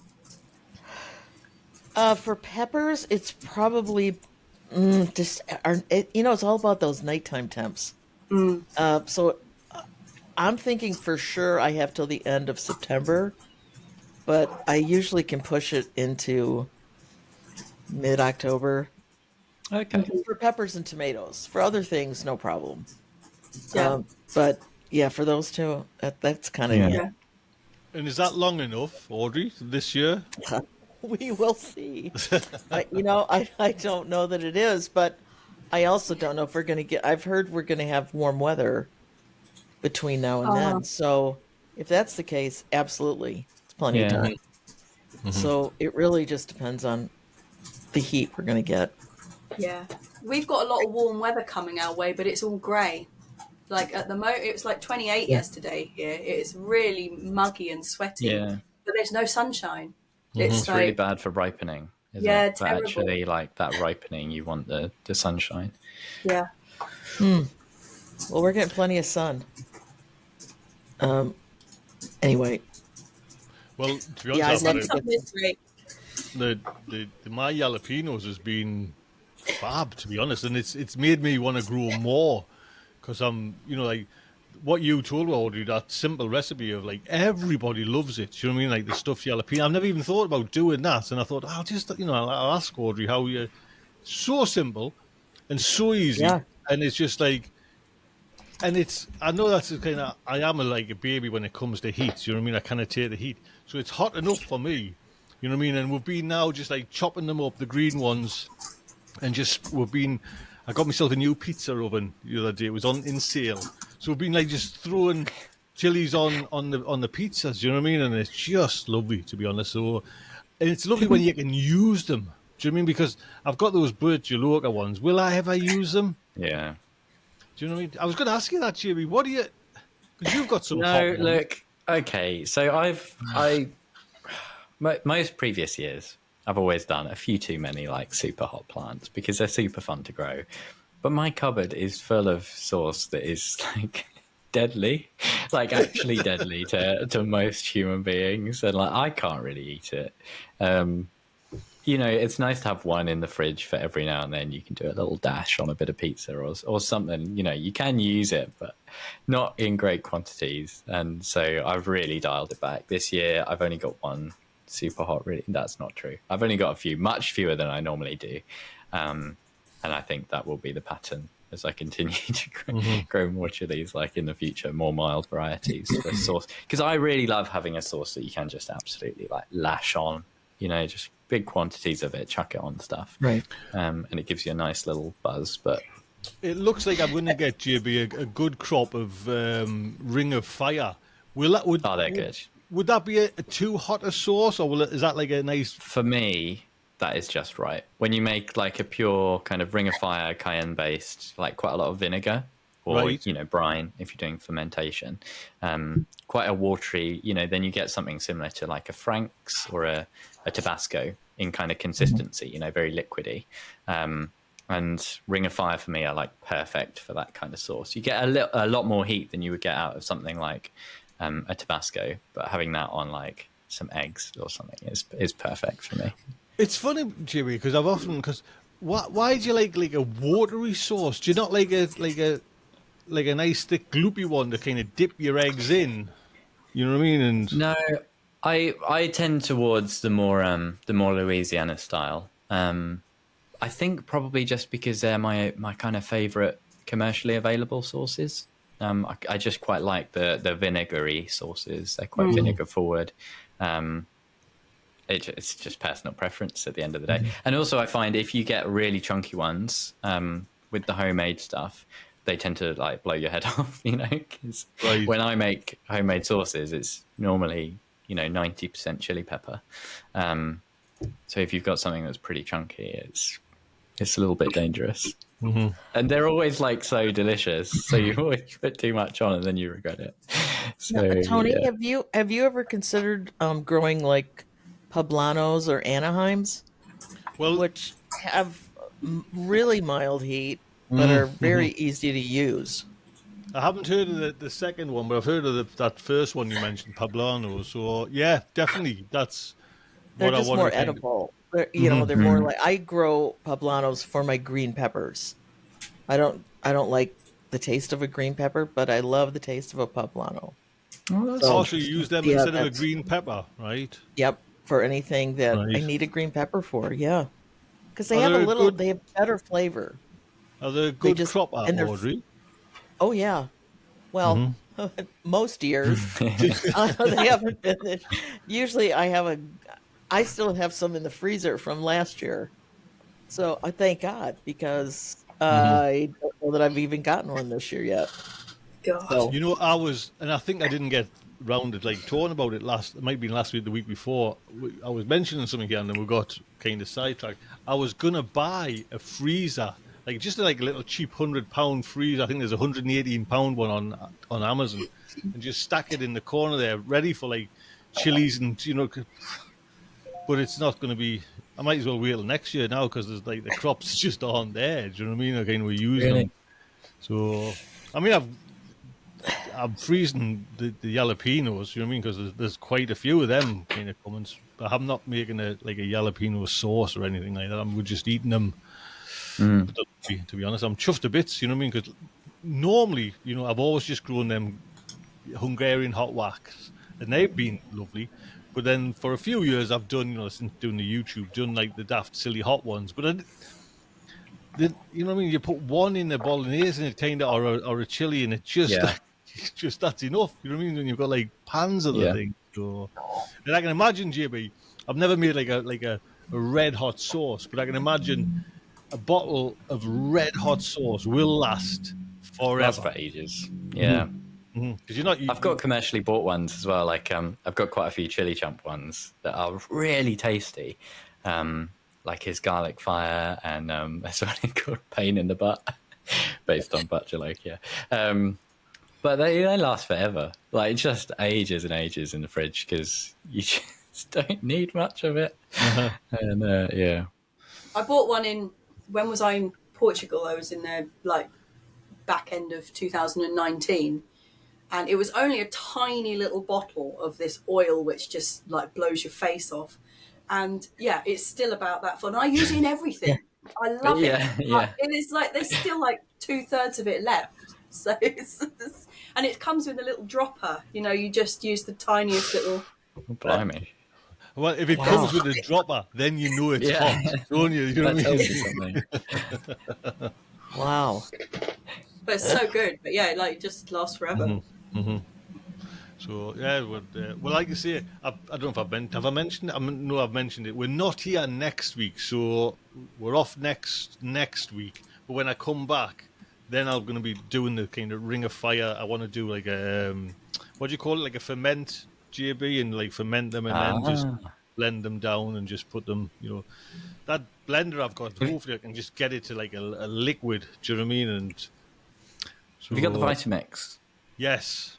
For peppers, it's probably just it's all about those nighttime temps. So I'm thinking for sure I have till the end of September, but I usually can push it into mid-October. Okay. For peppers and tomatoes. For other things, no problem. Yeah. But yeah, for those two, that's kind of Yeah. Yeah. And is that long enough, Audrey, this year? We will see. I don't know that it is, but I also don't know if we're going to get. I've heard we're going to have warm weather between now and then. So if that's the case, absolutely, it's plenty of Yeah. time. So it really just depends on the heat we're going to get. Yeah. We've got a lot of warm weather coming our way, but it's all grey. Like, at the moment, it was like 28 yesterday here. It's really muggy and sweaty, Yeah. but there's no sunshine. It's really bad for ripening. Isn't Yeah, it? But terrible. actually, like that ripening, you want the sunshine. Yeah. Well, we're getting plenty of sun. Anyway, Well, to be honest, Yeah, I'd love to Something is great. the my jalapenos has been fab, to be honest, and it's made me want to grow more because I'm, like what you told me, Audrey, that simple recipe of like everybody loves it. Do you know what I mean? Like the stuffed jalapeno. I've never even thought about doing that, and I thought I'll just, I'll ask Audrey how you. So simple and so easy, Yeah. and it's just like. And I know that's kind of, I am like a baby when it comes to heat. You know what I mean? I kind of take the heat. So it's hot enough for me. You know what I mean? And we've been now just like chopping them up, the green ones. And I got myself a new pizza oven the other day. It was in sale. So we've been like just throwing chilies on the pizzas. You know what I mean? And it's just lovely, to be honest. So, and it's lovely when you can use them. Do you know what I mean? Because I've got those Burt Jaloka ones. Will I ever use them? Yeah. Do you know what I mean? I was going to ask you that, Jamie. What do you? Because you've got some. No, hot ones. look. Okay, so most previous years, I've always done a few too many like super hot plants because they're super fun to grow. But my cupboard is full of sauce that is like deadly, like actually deadly to most human beings, and like I can't really eat it. it's nice to have one in the fridge for every now and then. You can do a little dash on a bit of pizza or something. You can use it, but not in great quantities. And so I've really dialed it back. This year, I've only got one super hot. Really, that's not true. I've only got a few, much fewer than I normally do. And I think that will be the pattern as I continue to grow more chilies, like in the future, more mild varieties for sauce. Because I really love having a sauce that you can just absolutely like lash on, just big quantities of it, chuck it on stuff. Right. And it gives you a nice little buzz. But It looks like I'm going to get JB a good crop of Ring of Fire. they're good. Would that be a too hot a sauce, or is that like a nice? For me, that is just right. When you make like a pure kind of Ring of Fire cayenne based, like quite a lot of vinegar or Right. brine if you're doing fermentation, quite a watery, then you get something similar to like a Frank's or a Tabasco in kind of consistency, very liquidy. And Ring of Fire for me are like perfect for that kind of sauce. You get a lot more heat than you would get out of something like a Tabasco, but having that on like some eggs or something is perfect for me. It's funny, Jimmy, because why do you like a watery sauce? Do you not like a nice thick gloopy one to kind of dip your eggs in? You know what I mean? And No, I tend towards the more Louisiana style. I think probably just because they're my kind of favorite commercially available sauces. I just quite like the vinegary sauces. They're quite vinegar forward. It's just personal preference at the end of the day. And also I find if you get really chunky ones with the homemade stuff, they tend to like blow your head off, because when I make homemade sauces, it's normally, 90% chili pepper. So if you've got something that's pretty chunky, it's a little bit dangerous. And they're always like so delicious. So you always put too much on and then you regret it. So, Tony, yeah. have you ever considered growing like poblanos or Anaheims, well, which have really mild heat but are very easy to use? I haven't heard of the second one, but I've heard of that first one you mentioned, Poblano. So yeah, definitely, that's They're what I just want more to kind of. edible. They're more like, I grow poblanos for my green peppers. I don't like the taste of a green pepper, but I love the taste of a poblano. Also, you use them Yeah, instead of a that's- green pepper, right? Yep, for anything that I Right. need a green pepper for, yeah. Because they Are have they a good? they have better flavor. Are they a They good just crop at and they're Audrey? oh yeah. Well, most years they haven't been. Usually, I still have some in the freezer from last year. So I thank God because I don't know that I've even gotten one this year yet. God. So And I think I didn't get rounded like talking about it it might be last week, the week before. I was mentioning something here, and then we got kind of sidetracked. I was gonna buy a freezer, like just like a little cheap £100 freezer. I think there's a £118 one on Amazon, and just stack it in the corner there, ready for like chilies and But it's not going to be. I might as well wait till next year now because there's like the crops just aren't there. Do you know what I mean? Again, we're using them. So I mean, I'm freezing the jalapenos. You know what I mean? Because there's quite a few of them kind of coming. But I'm not making a jalapeno sauce or anything like that. We're just eating them. But to be honest, I'm chuffed to bits. You know what I mean? Because normally, I've always just grown them Hungarian hot wax, and they've been lovely. But then for a few years, I've done, since doing the YouTube, done like the daft silly hot ones. But you know what I mean? You put one in the bolognese and it kind of, or a chili, and it just, Yeah. it's just that's enough. You know what I mean? When you've got like pans of the Yeah. thing. So, and I can imagine, JB, I've never made like a red hot sauce, but I can imagine a bottle of red hot sauce will last forever. Lasts for ages. Yeah. Because you're not. I've got commercially bought ones as well. Like I've got quite a few chili chump ones that are really tasty, like his garlic fire, and there's one called Pain in the Butt, based on butt jalapenos. But they last forever, like just ages and ages in the fridge because you just don't need much of it. And yeah, I bought one when was I in Portugal? I was in there like back end of 2019, and it was only a tiny little bottle of this oil which just like blows your face off. And yeah, it's still about that fun. I use it in everything. I love Yeah, it. yeah. It is like there's still like 2/3 of it left. So and it comes with a little dropper. You just use the tiniest little. Blimey. Well, if it Wow. comes with a dropper, then you know it's Yeah. hot, don't you? You know That what I tells mean? you something. Wow. But it's so good. But yeah, like it just lasts forever. So yeah, well, like you say, I don't know if have I mentioned it? No, I've mentioned it. We're not here next week, so we're off next week. But when I come back, then I'm going to be doing the kind of ring of fire. I want to do like a what do you call it? Like a ferment, JB, and like ferment them and then just blend them down and just put them. That blender I've got. Hopefully, I can just get it to like a liquid. Do you know what I mean? And so, Have you got the Vitamix? Yes.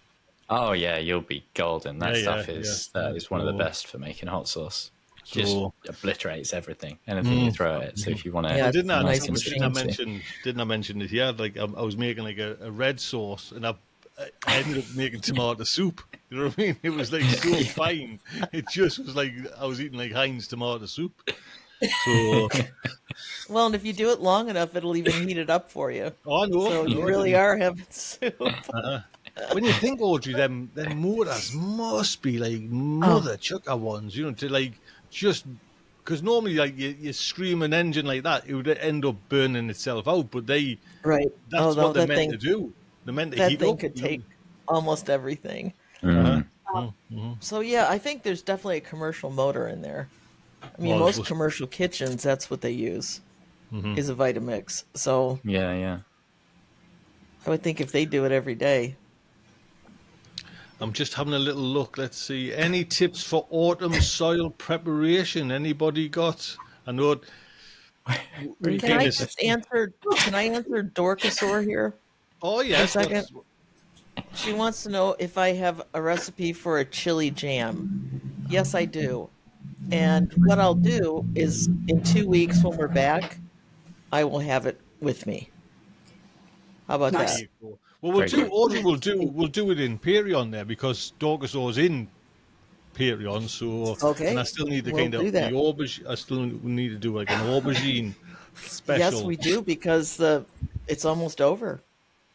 Oh yeah, you'll be golden. That Yeah, stuff yeah, is yeah. one of the best for making hot sauce. So- Just obliterates everything, anything you throw at it. So if you want to, Yeah, Didn't I, nice and didn't I fancy. mention it? Yeah, like I was making like a red sauce, and I ended up making tomato soup. You know what I mean? It was like so fine. It just was like I was eating like Heinz tomato soup. So Well, and if you do it long enough, it'll even heat it up for you. I know. So you really are having soup. When you think, Audrey, them motors must be like mother chucker ones, to like just because normally like you scream an engine like that, it would end up burning itself out. But Right. that's no, what they're that meant thing, to do. They're meant to that heat thing up. could take almost everything. Mm. So yeah, I think there's definitely a commercial motor in there. I mean, Well, most commercial kitchens, that's what they use, is a Vitamix. So yeah. I would think if they do it every day. I'm just having a little look. Let's see. Any tips for autumn soil preparation? Anybody got? I know. We Can I kind just answer? Can I answer Dorcasaur here? Oh yes. For a second? She wants to know if I have a recipe for a chili jam. Yes, I do. And what I'll do is in 2 weeks when we're back, I will have it with me. How about Nice. that? Well, we'll Very do. good. Audrey will do it in Perion there because Dorcasaur's in Perion. So Okay, and I still need the we'll kind do of that. the aubergine. I still need to do like an aubergine special. Yes, we do because it's almost over.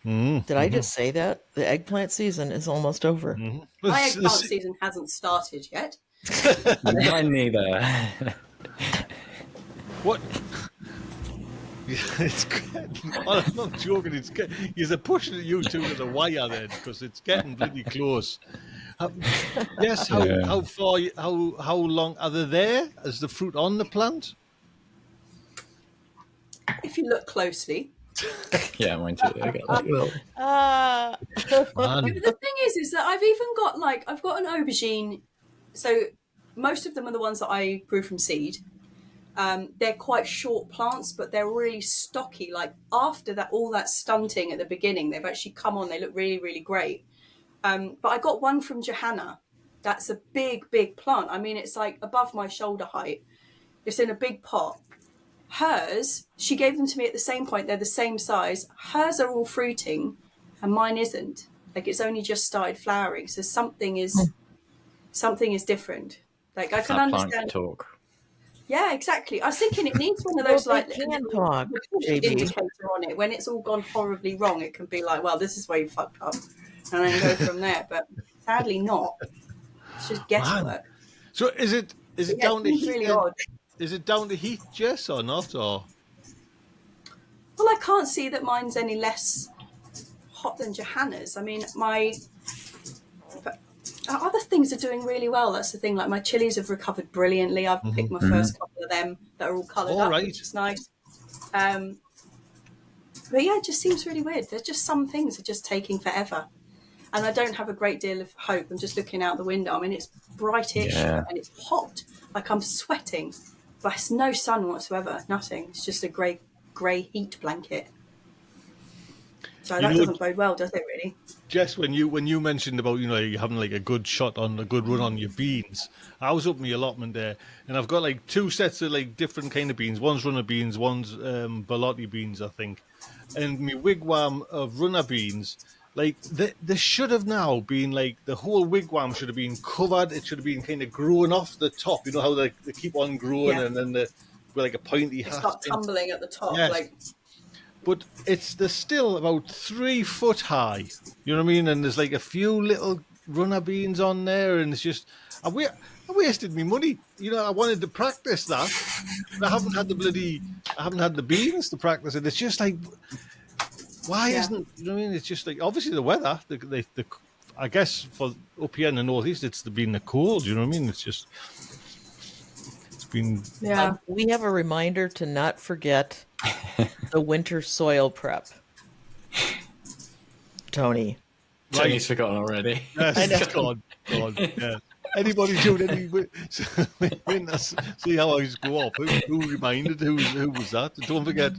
Did I just say that? The eggplant season is almost over. My eggplant season hasn't started yet. Mine neither. What? It's getting, I'm not joking. It's getting, you're pushing you two to the wire then because it's getting bloody close. Yes. How far? How long are they there? Is the fruit on the plant? If you look closely. Yeah, mine too. I got that. But the thing is that I've got an aubergine. So most of them are the ones that I grew from seed. They're quite short plants, but they're really stocky. Like after that, all that stunting at the beginning, they've actually come on. They look really, really great. But I got one from Johanna. That's a big, big plant. I mean, it's like above my shoulder height. It's in a big pot. Hers, she gave them to me at the same point. They're the same size. Hers are all fruiting, and mine isn't. Like it's only just started flowering. So something is different. Like I can That plant understand. can talk. Yeah, exactly. I was thinking it needs one of those Well, like they can little talk, JB. indicator on it. When it's all gone horribly wrong, it can be like, well, this is where you fucked up, and then go from there. But sadly, not. It's just guesswork. So is it Yeah, down to it seems heat? really odd. Is it down to heat, Jess, or not? Or Well, I can't see that mine's any less hot than Johanna's. I mean, but other things are doing really well. That's the thing. Like my chilies have recovered brilliantly. I've picked my first couple of them that are all coloured up, right. which is nice. But yeah, it just seems really weird. There's just some things are just taking forever. And I don't have a great deal of hope. I'm just looking out the window. I mean, it's brightish and it's hot. Like I'm sweating, but it's no sun whatsoever. Nothing. It's just a grey heat blanket. So that doesn't bode well, does it? Really? Jess, when you mentioned about you having like a good run on your beans, I was up in my allotment there, and I've got like two sets of like different kind of beans. One's runner beans, one's Berlotti beans, I think. And my wigwam of runner beans, Like there should have now been like the whole wigwam should have been covered. It should have been kind of growing off the top. You know how they keep on growing Yeah. and then with like a pointy They hat. start tumbling at the top. Yes. Like, But they're still about 3 foot high. You know what I mean? And there's like a few little runner beans on there, and it's just I wasted me money. You know, I wanted to practice that. But I haven't had the beans to practice it. It's just like, why Yeah. isn't, you know what I mean? It's just like, obviously the weather, I guess for up here in the northeast, it's been the cold. You know what I mean? It's been. yeah. We have a reminder to not forget the winter soil prep. Tony. Tony's forgotten already. Yes, God. Yeah. Anybody doing any see how I just go off? Who reminded? Who was that? Don't forget.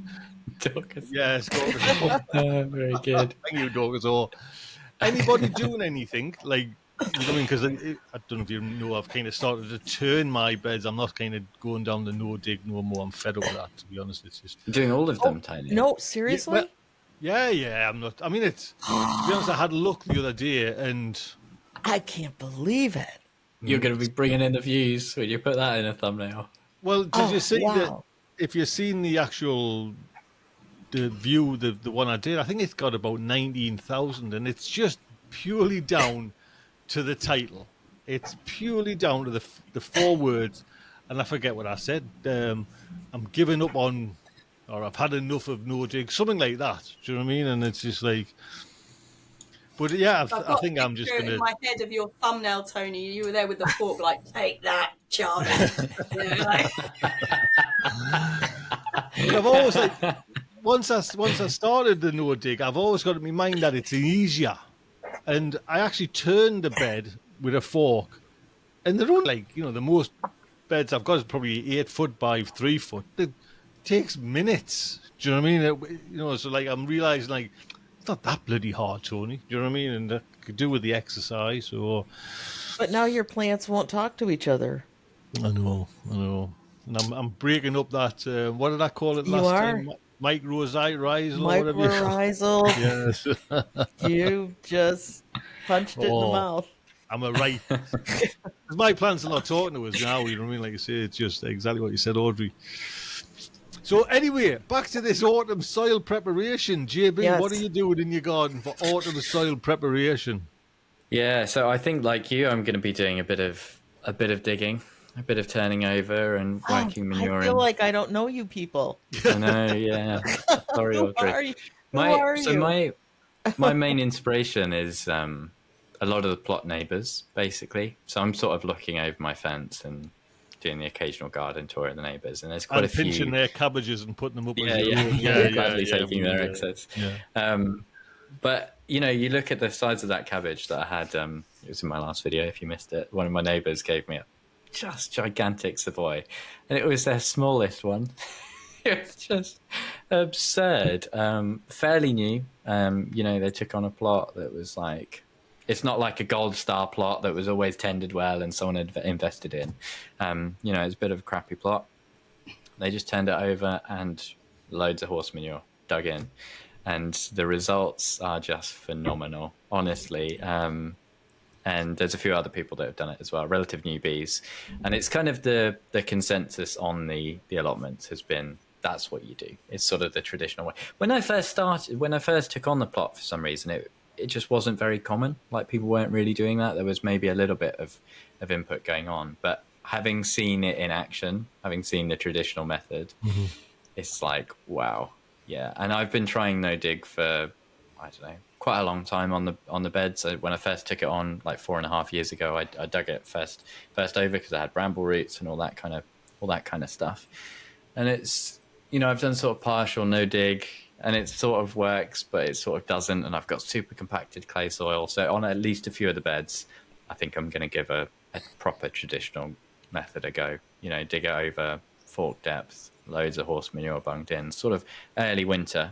Dorcas. Yes, Dorcas. Very good. Thank you, Dorcas. Or anybody doing anything like, you know what I mean? Because I don't know if you know, I've kind of started to turn my beds. I'm not kind of going down the no dig no more. I'm fed up with that, to be honest. It's just You're doing all of them, Tony. No, seriously? yeah. I'm not. I mean, it's to be honest. I had a look the other day, and I can't believe it. You're going to be bringing in the views when you put that in a thumbnail. well, did you see that? Wow. If you've seen the view, the one I did, I think it's got about 19,000, and it's just purely down to the title. It's purely down to the 4 words, and I forget what I said. I'm giving up on, or I've had enough of no dig, something like that. Do you know what I mean? And it's just like, but yeah, I think I'm just in gonna. my head of your thumbnail, Tony. You were there with the fork, like, take that, Charlie. Yeah, like, But I've always like once I started the no dig, I've always got in my mind that it's easier, and I actually turned the bed with a fork, and they're only like, you know, the most beds I've got is probably 8 foot by 3 foot. It takes minutes. Do you know what I mean? You know, so like I'm realizing like it's not that bloody hard, Tony. Do you know what I mean? And that could do with the exercise. Or But now your plants won't talk to each other. I know. And I'm breaking up that. What did I call it You last are? time? Mycorrhizal or whatever. Mycorrhizal. Yes. You just punched it in the Oh. mouth. I'm a right. My plants are not talking to us now. You know what I mean? Like I say, it's just exactly what you said, Audrey. So anyway, back to this autumn soil preparation. JB, Yes. what are you doing in your garden for autumn soil preparation? Yeah, so I think like you, I'm going to be doing a bit of digging, a bit of turning over and working manure. I feel like I don't know you people. I know, yeah. Sorry, Who Audrey. are you? Who are you? My main inspiration is a lot of the plot neighbours, basically. So I'm sort of looking over my fence and doing the occasional garden tour of the neighbours, and there's quite And a few pinching their cabbages and putting them up. gladly taking their exits. Yeah. But you know, you look at the size of that cabbage that I had. It was in my last video. If you missed it, one of my neighbours gave me a just gigantic Savoy, and it was their smallest one. It was just absurd. Fairly new. You know, they took on a plot that was like, it's not like a gold star plot that was always tended well and someone had invested in. You know, it's a bit of a crappy plot. They just turned it over and loads of horse manure dug in. And the results are just phenomenal, honestly. And there's a few other people that have done it as well, relative newbies. And it's kind of the consensus on the allotments has been, that's what you do. It's sort of the traditional way. When I first took on the plot, for some reason, it just wasn't very common. Like, people weren't really doing that. There was maybe a little bit of input going on. But having seen it in action, having seen the traditional method, it's like, wow. Yeah. And I've been trying no dig for, I don't know, quite a long time on the bed. So when I first took it on like 4.5 years ago, I dug it first over because I had bramble roots and all that kind of stuff. And it's, you know, I've done sort of partial no dig, and it sort of works, but it sort of doesn't. And I've got super compacted clay soil. So on at least a few of the beds, I think I'm going to give a proper traditional method a go. You know, dig it over fork depth, loads of horse manure bunged in, sort of early winter,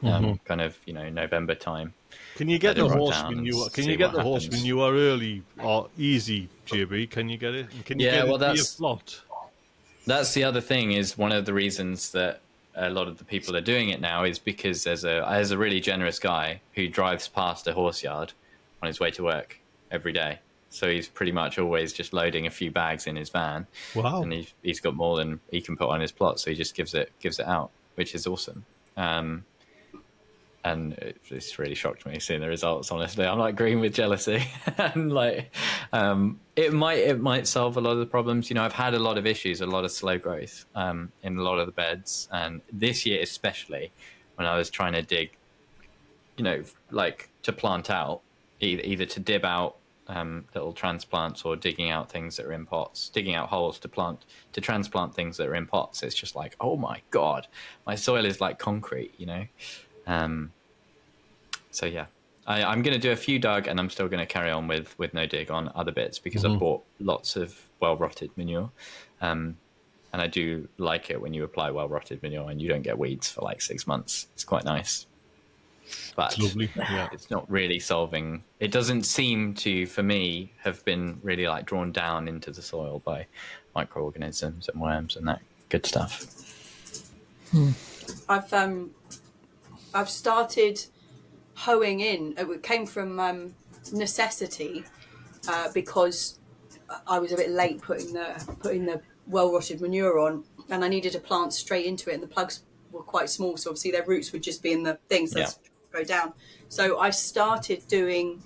kind of, you know, November time. Can you get Let it the rot horse down and manure? Can see you get what the horse happens. manure early or easy, JB? Can you get it? And can you Yeah, get well, it via that's- plot? That's the other thing, is one of the reasons that a lot of the people are doing it now is because there's a really generous guy who drives past a horse yard on his way to work every day. So he's pretty much always just loading a few bags in his van. Wow. And he's got more than he can put on his plot, so he just gives it out, which is awesome. And it's really shocked me seeing the results. Honestly, I'm like green with jealousy, and like it might solve a lot of the problems. You know, I've had a lot of issues, a lot of slow growth in a lot of the beds, and this year especially, when I was trying to dig, you know, like to plant out, either to dib out little transplants or digging out things that are in pots, digging out holes to transplant things that are in pots. It's just like, oh my god, my soil is like concrete, you know. So yeah, I'm going to do a few dug, and I'm still going to carry on with no dig on other bits because I've bought lots of well rotted manure, and I do like it when you apply well rotted manure and you don't get weeds for like 6 months. It's quite nice, but It's lovely. Yeah. it's not really solving. It doesn't seem to, for me, have been really like drawn down into the soil by microorganisms and worms and that good stuff. I've started hoeing in. It came from necessity because I was a bit late putting the well rotted manure on, and I needed to plant straight into it, and the plugs were quite small, so obviously their roots would just be in the things that go down. So I started doing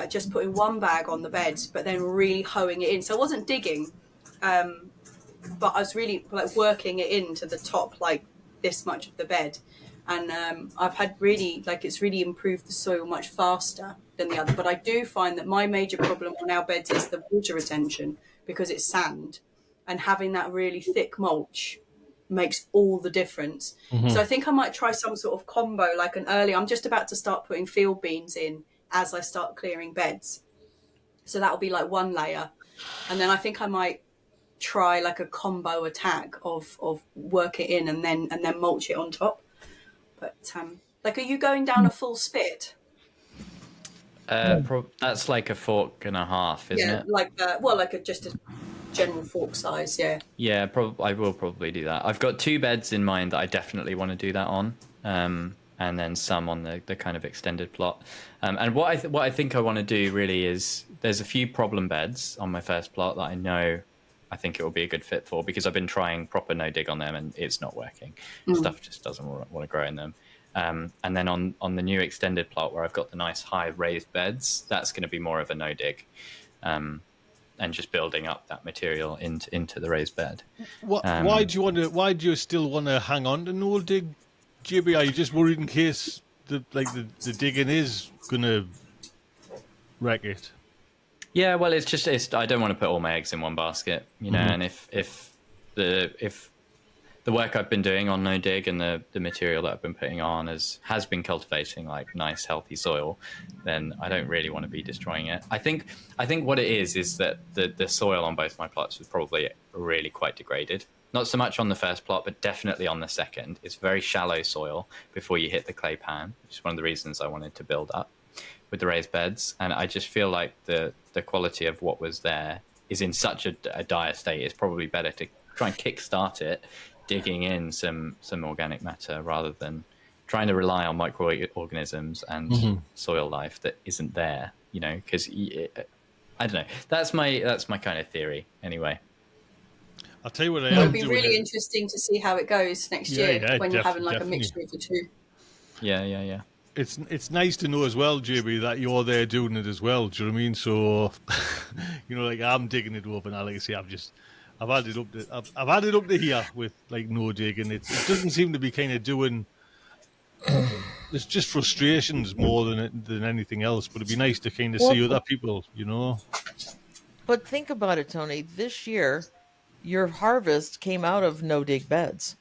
just putting one bag on the bed, but then really hoeing it in. So I wasn't digging, but I was really like working it into the top, like this much of the bed. And I've had really, like, it's really improved the soil much faster than the other. But I do find that my major problem on our beds is the water retention because it's sand. And having that really thick mulch makes all the difference. So I think I might try some sort of combo, like I'm just about to start putting field beans in as I start clearing beds. So that'll be like one layer. And then I think I might try like a combo attack of work it in and then mulch it on top. But like, are you going down a full spit? That's like a fork and a half, isn't it? Like just a general fork size. Yeah. Yeah, I will probably do that. I've got 2 beds in mind that I definitely want to do that on, and then some on the kind of extended plot. And what I think I want to do really is there's a few problem beds on my first plot that I know I think it will be a good fit for because I've been trying proper no dig on them and it's not working. Stuff just doesn't want to grow in them. And then on the new extended plot where I've got the nice high raised beds, that's going to be more of a no dig, and just building up that material into the raised bed. Why do you still want to hang on to no dig, JB? Are you just worried in case the digging is gonna wreck it? Yeah, well, it's I don't want to put all my eggs in one basket, you know. And if the work I've been doing on no dig and the material that I've been putting on has been cultivating like nice healthy soil, then I don't really want to be destroying it. I think what it is that the soil on both my plots was probably really quite degraded. Not so much on the first plot, but definitely on the second. It's very shallow soil before you hit the clay pan, which is one of the reasons I wanted to build up with the raised beds. And I just feel like the quality of what was there is in such a dire state. It's probably better to try and kickstart it, digging in some organic matter rather than trying to rely on microorganisms and soil life that isn't there, you know, because I don't know. That's my kind of theory anyway. I'll tell you what It'll be really interesting to see how it goes next year when you're having like a mixture of the two. Yeah. It's nice to know as well, JB, that you're there doing it as well. Do you know what I mean? So, you know, like I'm digging it up, and like I say, I've had it up to here with like no dig, and it doesn't seem to be kind of doing. It's just frustrations more than anything else. But it'd be nice to kind of see other people, you know. But think about it, Tony. This year, your harvest came out of no dig beds.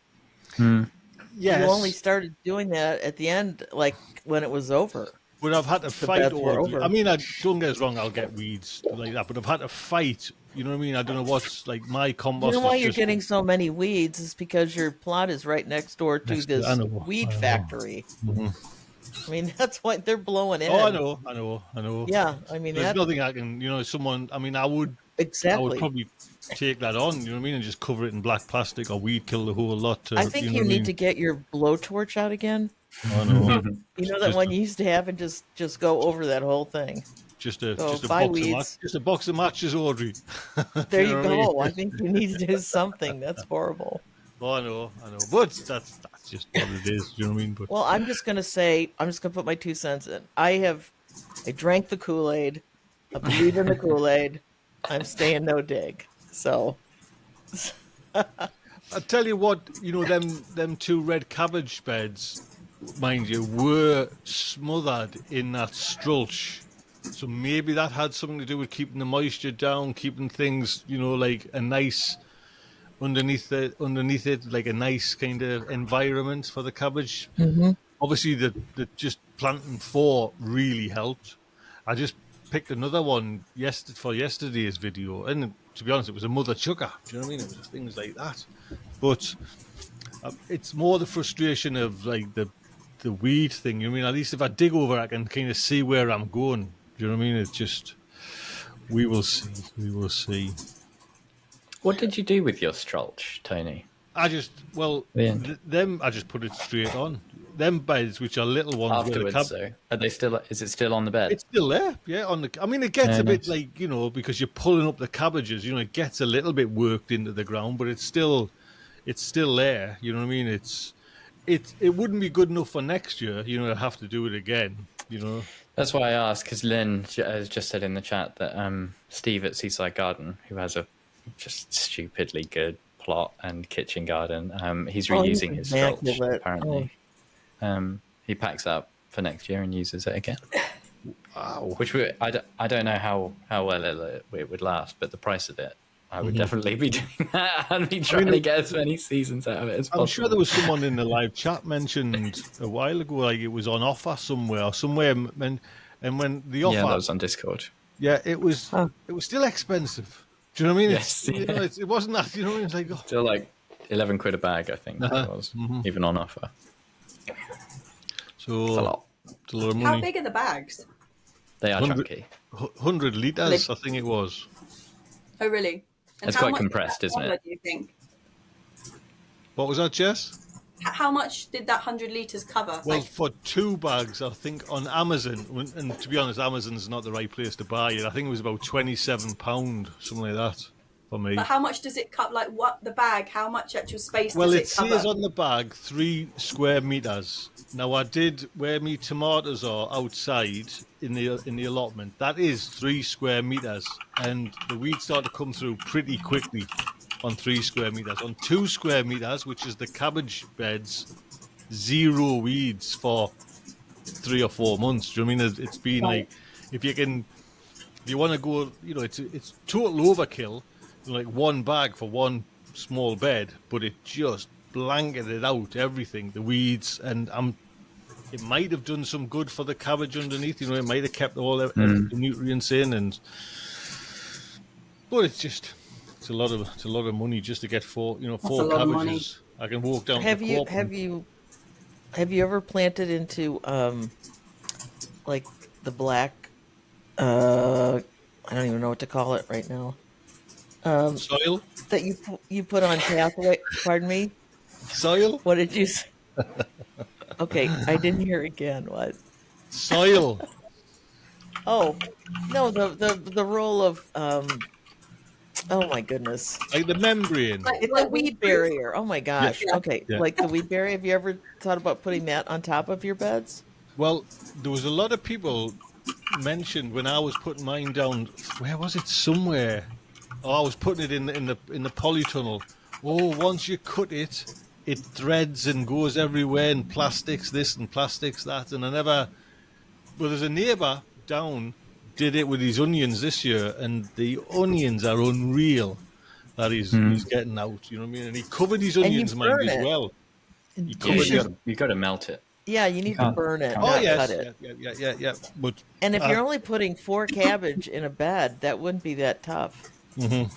Yes. You only started doing that at the end, like when it was over. But I've had to fight over. I mean, don't get us wrong, I'll get weeds like that, but I've had to fight. You know what I mean? I don't know what's like my compost. You know why you're getting so many weeds is because your plot is right next door to this weed factory. I mean, that's why they're blowing in. Oh, I know. Yeah, I mean, there's nothing I can. You know, someone. I mean, I would I Exactly. would probably take that on, you know what I mean, and just cover it in black plastic or weed kill the whole lot. To, I think you you know what I need mean? to get your blowtorch out again. I know. You know that Just one you used to have, and just go over that whole thing. just a Go just a buy box of weeds. just a box of matches, Audrey. There You you know what I mean? go. I think you need to do something. That's horrible. Oh, I know, but that's just what it is. You know what I mean? But Well, I'm just gonna say, I'm just gonna put my 2 cents in. I drank the Kool-Aid. I believe in the Kool-Aid. I'm staying no dig. So I tell you what, you know, them two red cabbage beds, mind you, were smothered in that strulch. So maybe that had something to do with keeping the moisture down, keeping things, you know, like a nice underneath it, like a nice kind of environment for the cabbage. Obviously, the just planting four really helped. I just picked another one for yesterday's video, and to be honest, it was a mother chucker. Do you know what I mean? It was things like that. But it's more the frustration of like the weed thing. You know what I mean? At least if I dig over, I can kind of see where I'm going. Do you know what I mean? It's just we will see. We will see. What did you do with your strulch, Tony? I just them. I just put it straight on them beds, which are little ones. Afterwards, so are they still? Is it still on the bed? It's still there, yeah. I mean, it gets Yeah, a bit nice. like, you know, because you're pulling up the cabbages. You know, it gets a little bit worked into the ground, but it's still there. You know what I mean? It wouldn't be good enough for next year. You know, I'd have to do it again. You know, That's why I asked, because Lynn has just said in the chat that Steve at Seaside Garden, who has a just stupidly good plot and kitchen garden, he's reusing his strulch, immaculate. apparently. He packs up for next year and uses it again. wow. Which I don't know how well it would last, but the price of it, I would definitely be doing that. I'd be trying to get as many seasons out of it as possible. I'm sure there was someone in the live chat mentioned a while ago, like it was on offer somewhere, and when the offer, Yeah, that was on Discord. yeah, it was still expensive. Do you know what I mean? Yes, You know, it wasn't that. You know what I mean? It's like, oh. Still like 11 quid a bag, I think it was, even on offer. So It's a lot. it's a lot of How money. big are the bags? They are 100 chunky. 100 litres, I think it was. Oh, really? And It's how quite much compressed, did that isn't it? cover, do you think? What was that, Jess? How much did that 100 litres cover? Well, for 2 bags, I think on Amazon, and to be honest, Amazon's not the right place to buy it. I think it was about £27, something like that, for me. but how much does it cover? Like, what the bag? How much actual space Well, does it it cover? says on the bag 3 square meters. Now, I did where me tomatoes are outside in the allotment. That is 3 square meters, and the weeds start to come through pretty quickly on 3 square meters. On 2 square meters, which is the cabbage beds, 0 weeds for 3 or 4 months. Do you know what I mean? It's been Right. like, if you want to go, you know, it's total overkill. You know, like 1 bag for 1 small bed, but it just blanketed out everything, the weeds, and it might have done some good for the cabbage underneath. You know, it might have kept all the nutrients in, but it's a lot of money just to get 4 a 4 lot of money. cabbages. I can walk down. Have to you Co-op and- have you ever planted into like the black I don't even know what to call it right now. soil? That you put on pathway. Pardon me. Soil? What did you say? Okay, I didn't hear again. What? Soil. Oh, no, the role of oh my goodness. Like the membrane. It's a weed barrier. Oh my gosh. Yeah. Okay, Yeah. like the weed barrier. Have you ever thought about putting that on top of your beds? Well, there was a lot of people mentioned when I was putting mine down. Where was it? Somewhere. Oh, I was putting it in the polytunnel. Oh, once you cut it, it threads and goes everywhere and plastics this and plastics that. And I never. Well, there's a neighbour down did it with his onions this year, and the onions are unreal that he's getting out. You know what I mean? And he covered his you onions, mind burn as it. well. He Yeah, covered his. you got to melt it. Yeah, you need to can't- burn it, can't- Oh not yes, cut it. yeah. But And if you're only putting 4 cabbage in a bed, that wouldn't be that tough. Mhm.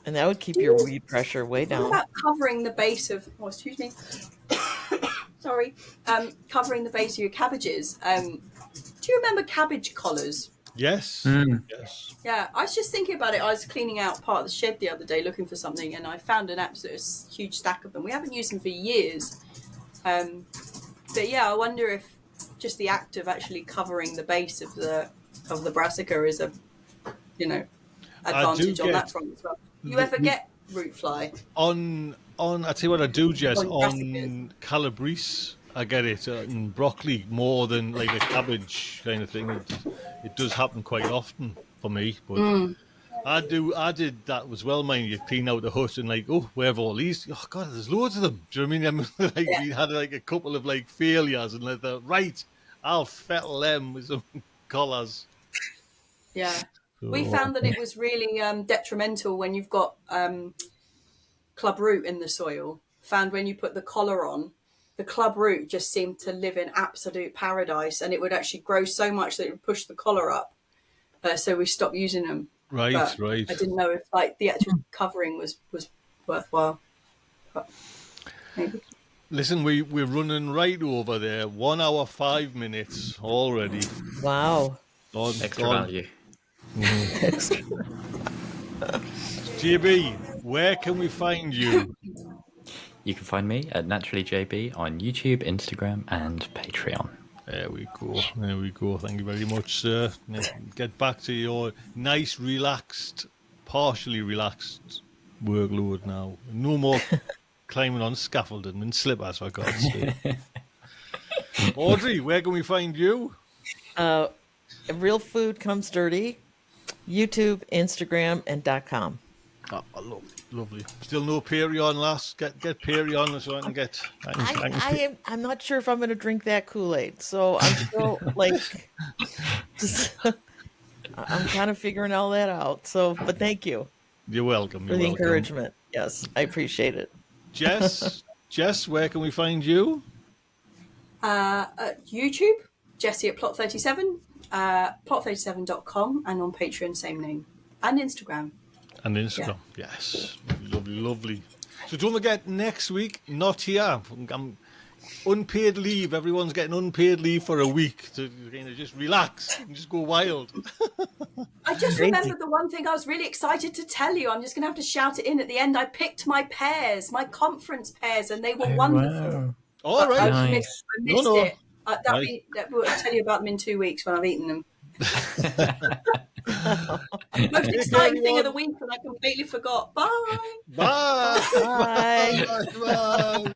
And that would keep your weed pressure way What down. about covering the base of? Oh, excuse me. Sorry. Covering the base of your cabbages. Do you remember cabbage collars? Yes. Yes. Yeah, I was just thinking about it. I was cleaning out part of the shed the other day looking for something, and I found an absolute huge stack of them. We haven't used them for years. But yeah, I wonder if just the act of actually covering the base of the brassica is a, advantage on that front as well. You ever get root fly? On I tell you what I do, Jess, On brassicas? on calabrese, I get it, and broccoli more than like a cabbage kind of thing. It does happen quite often for me, but I did that as well, mind you, clean out the hut and like, oh, where have all these? Oh God, there's loads of them. Do you know what I mean? Like we had like a couple of like failures, and like right, I'll fettle them with some collars. Yeah. We found that it was really detrimental when you've got club root in the soil. Found when you put the collar on, the club root just seemed to live in absolute paradise, and it would actually grow so much that it would push the collar up. So we stopped using them. Right, but right. I didn't know if like the actual covering was worthwhile. But maybe. Listen, we're running right over there. 1 hour 5 minutes already. Wow. Extra value. JB, where can we find you? You can find me at NaturallyJB on YouTube, Instagram, and Patreon. There we go. There we go. Thank you very much, sir. Now, get back to your nice, relaxed, partially relaxed workload now. No more climbing on scaffolding and slippers, for God's sake. Audrey, where can we find you? Real Food Comes Dirty, YouTube, Instagram, and .com. Oh, lovely. Still no Patreon, lass. Get Patreon so I can get. I'm not sure if I'm going to drink that Kool-Aid, so I'm still like, I'm kind of figuring all that out. So, but thank you. You're welcome. For the encouragement. Yes, I appreciate it. Jess, where can we find you? At YouTube, Jessie at Plot37, plot37.com, and on Patreon, same name, and Instagram. And Instagram, yes. Lovely. So don't forget, next week, not here. I'm unpaid leave. Everyone's getting unpaid leave for a week to kind of just relax and just go wild. I just remembered the one thing I was really excited to tell you. I'm just going to have to shout it in at the end. I picked my pears, my conference pears, and they were wonderful. Wow. All right. I missed it. I'll tell you about them in 2 weeks when I've eaten them. Most exciting thing of the week, and I completely forgot. Bye. Bye. Bye. Bye.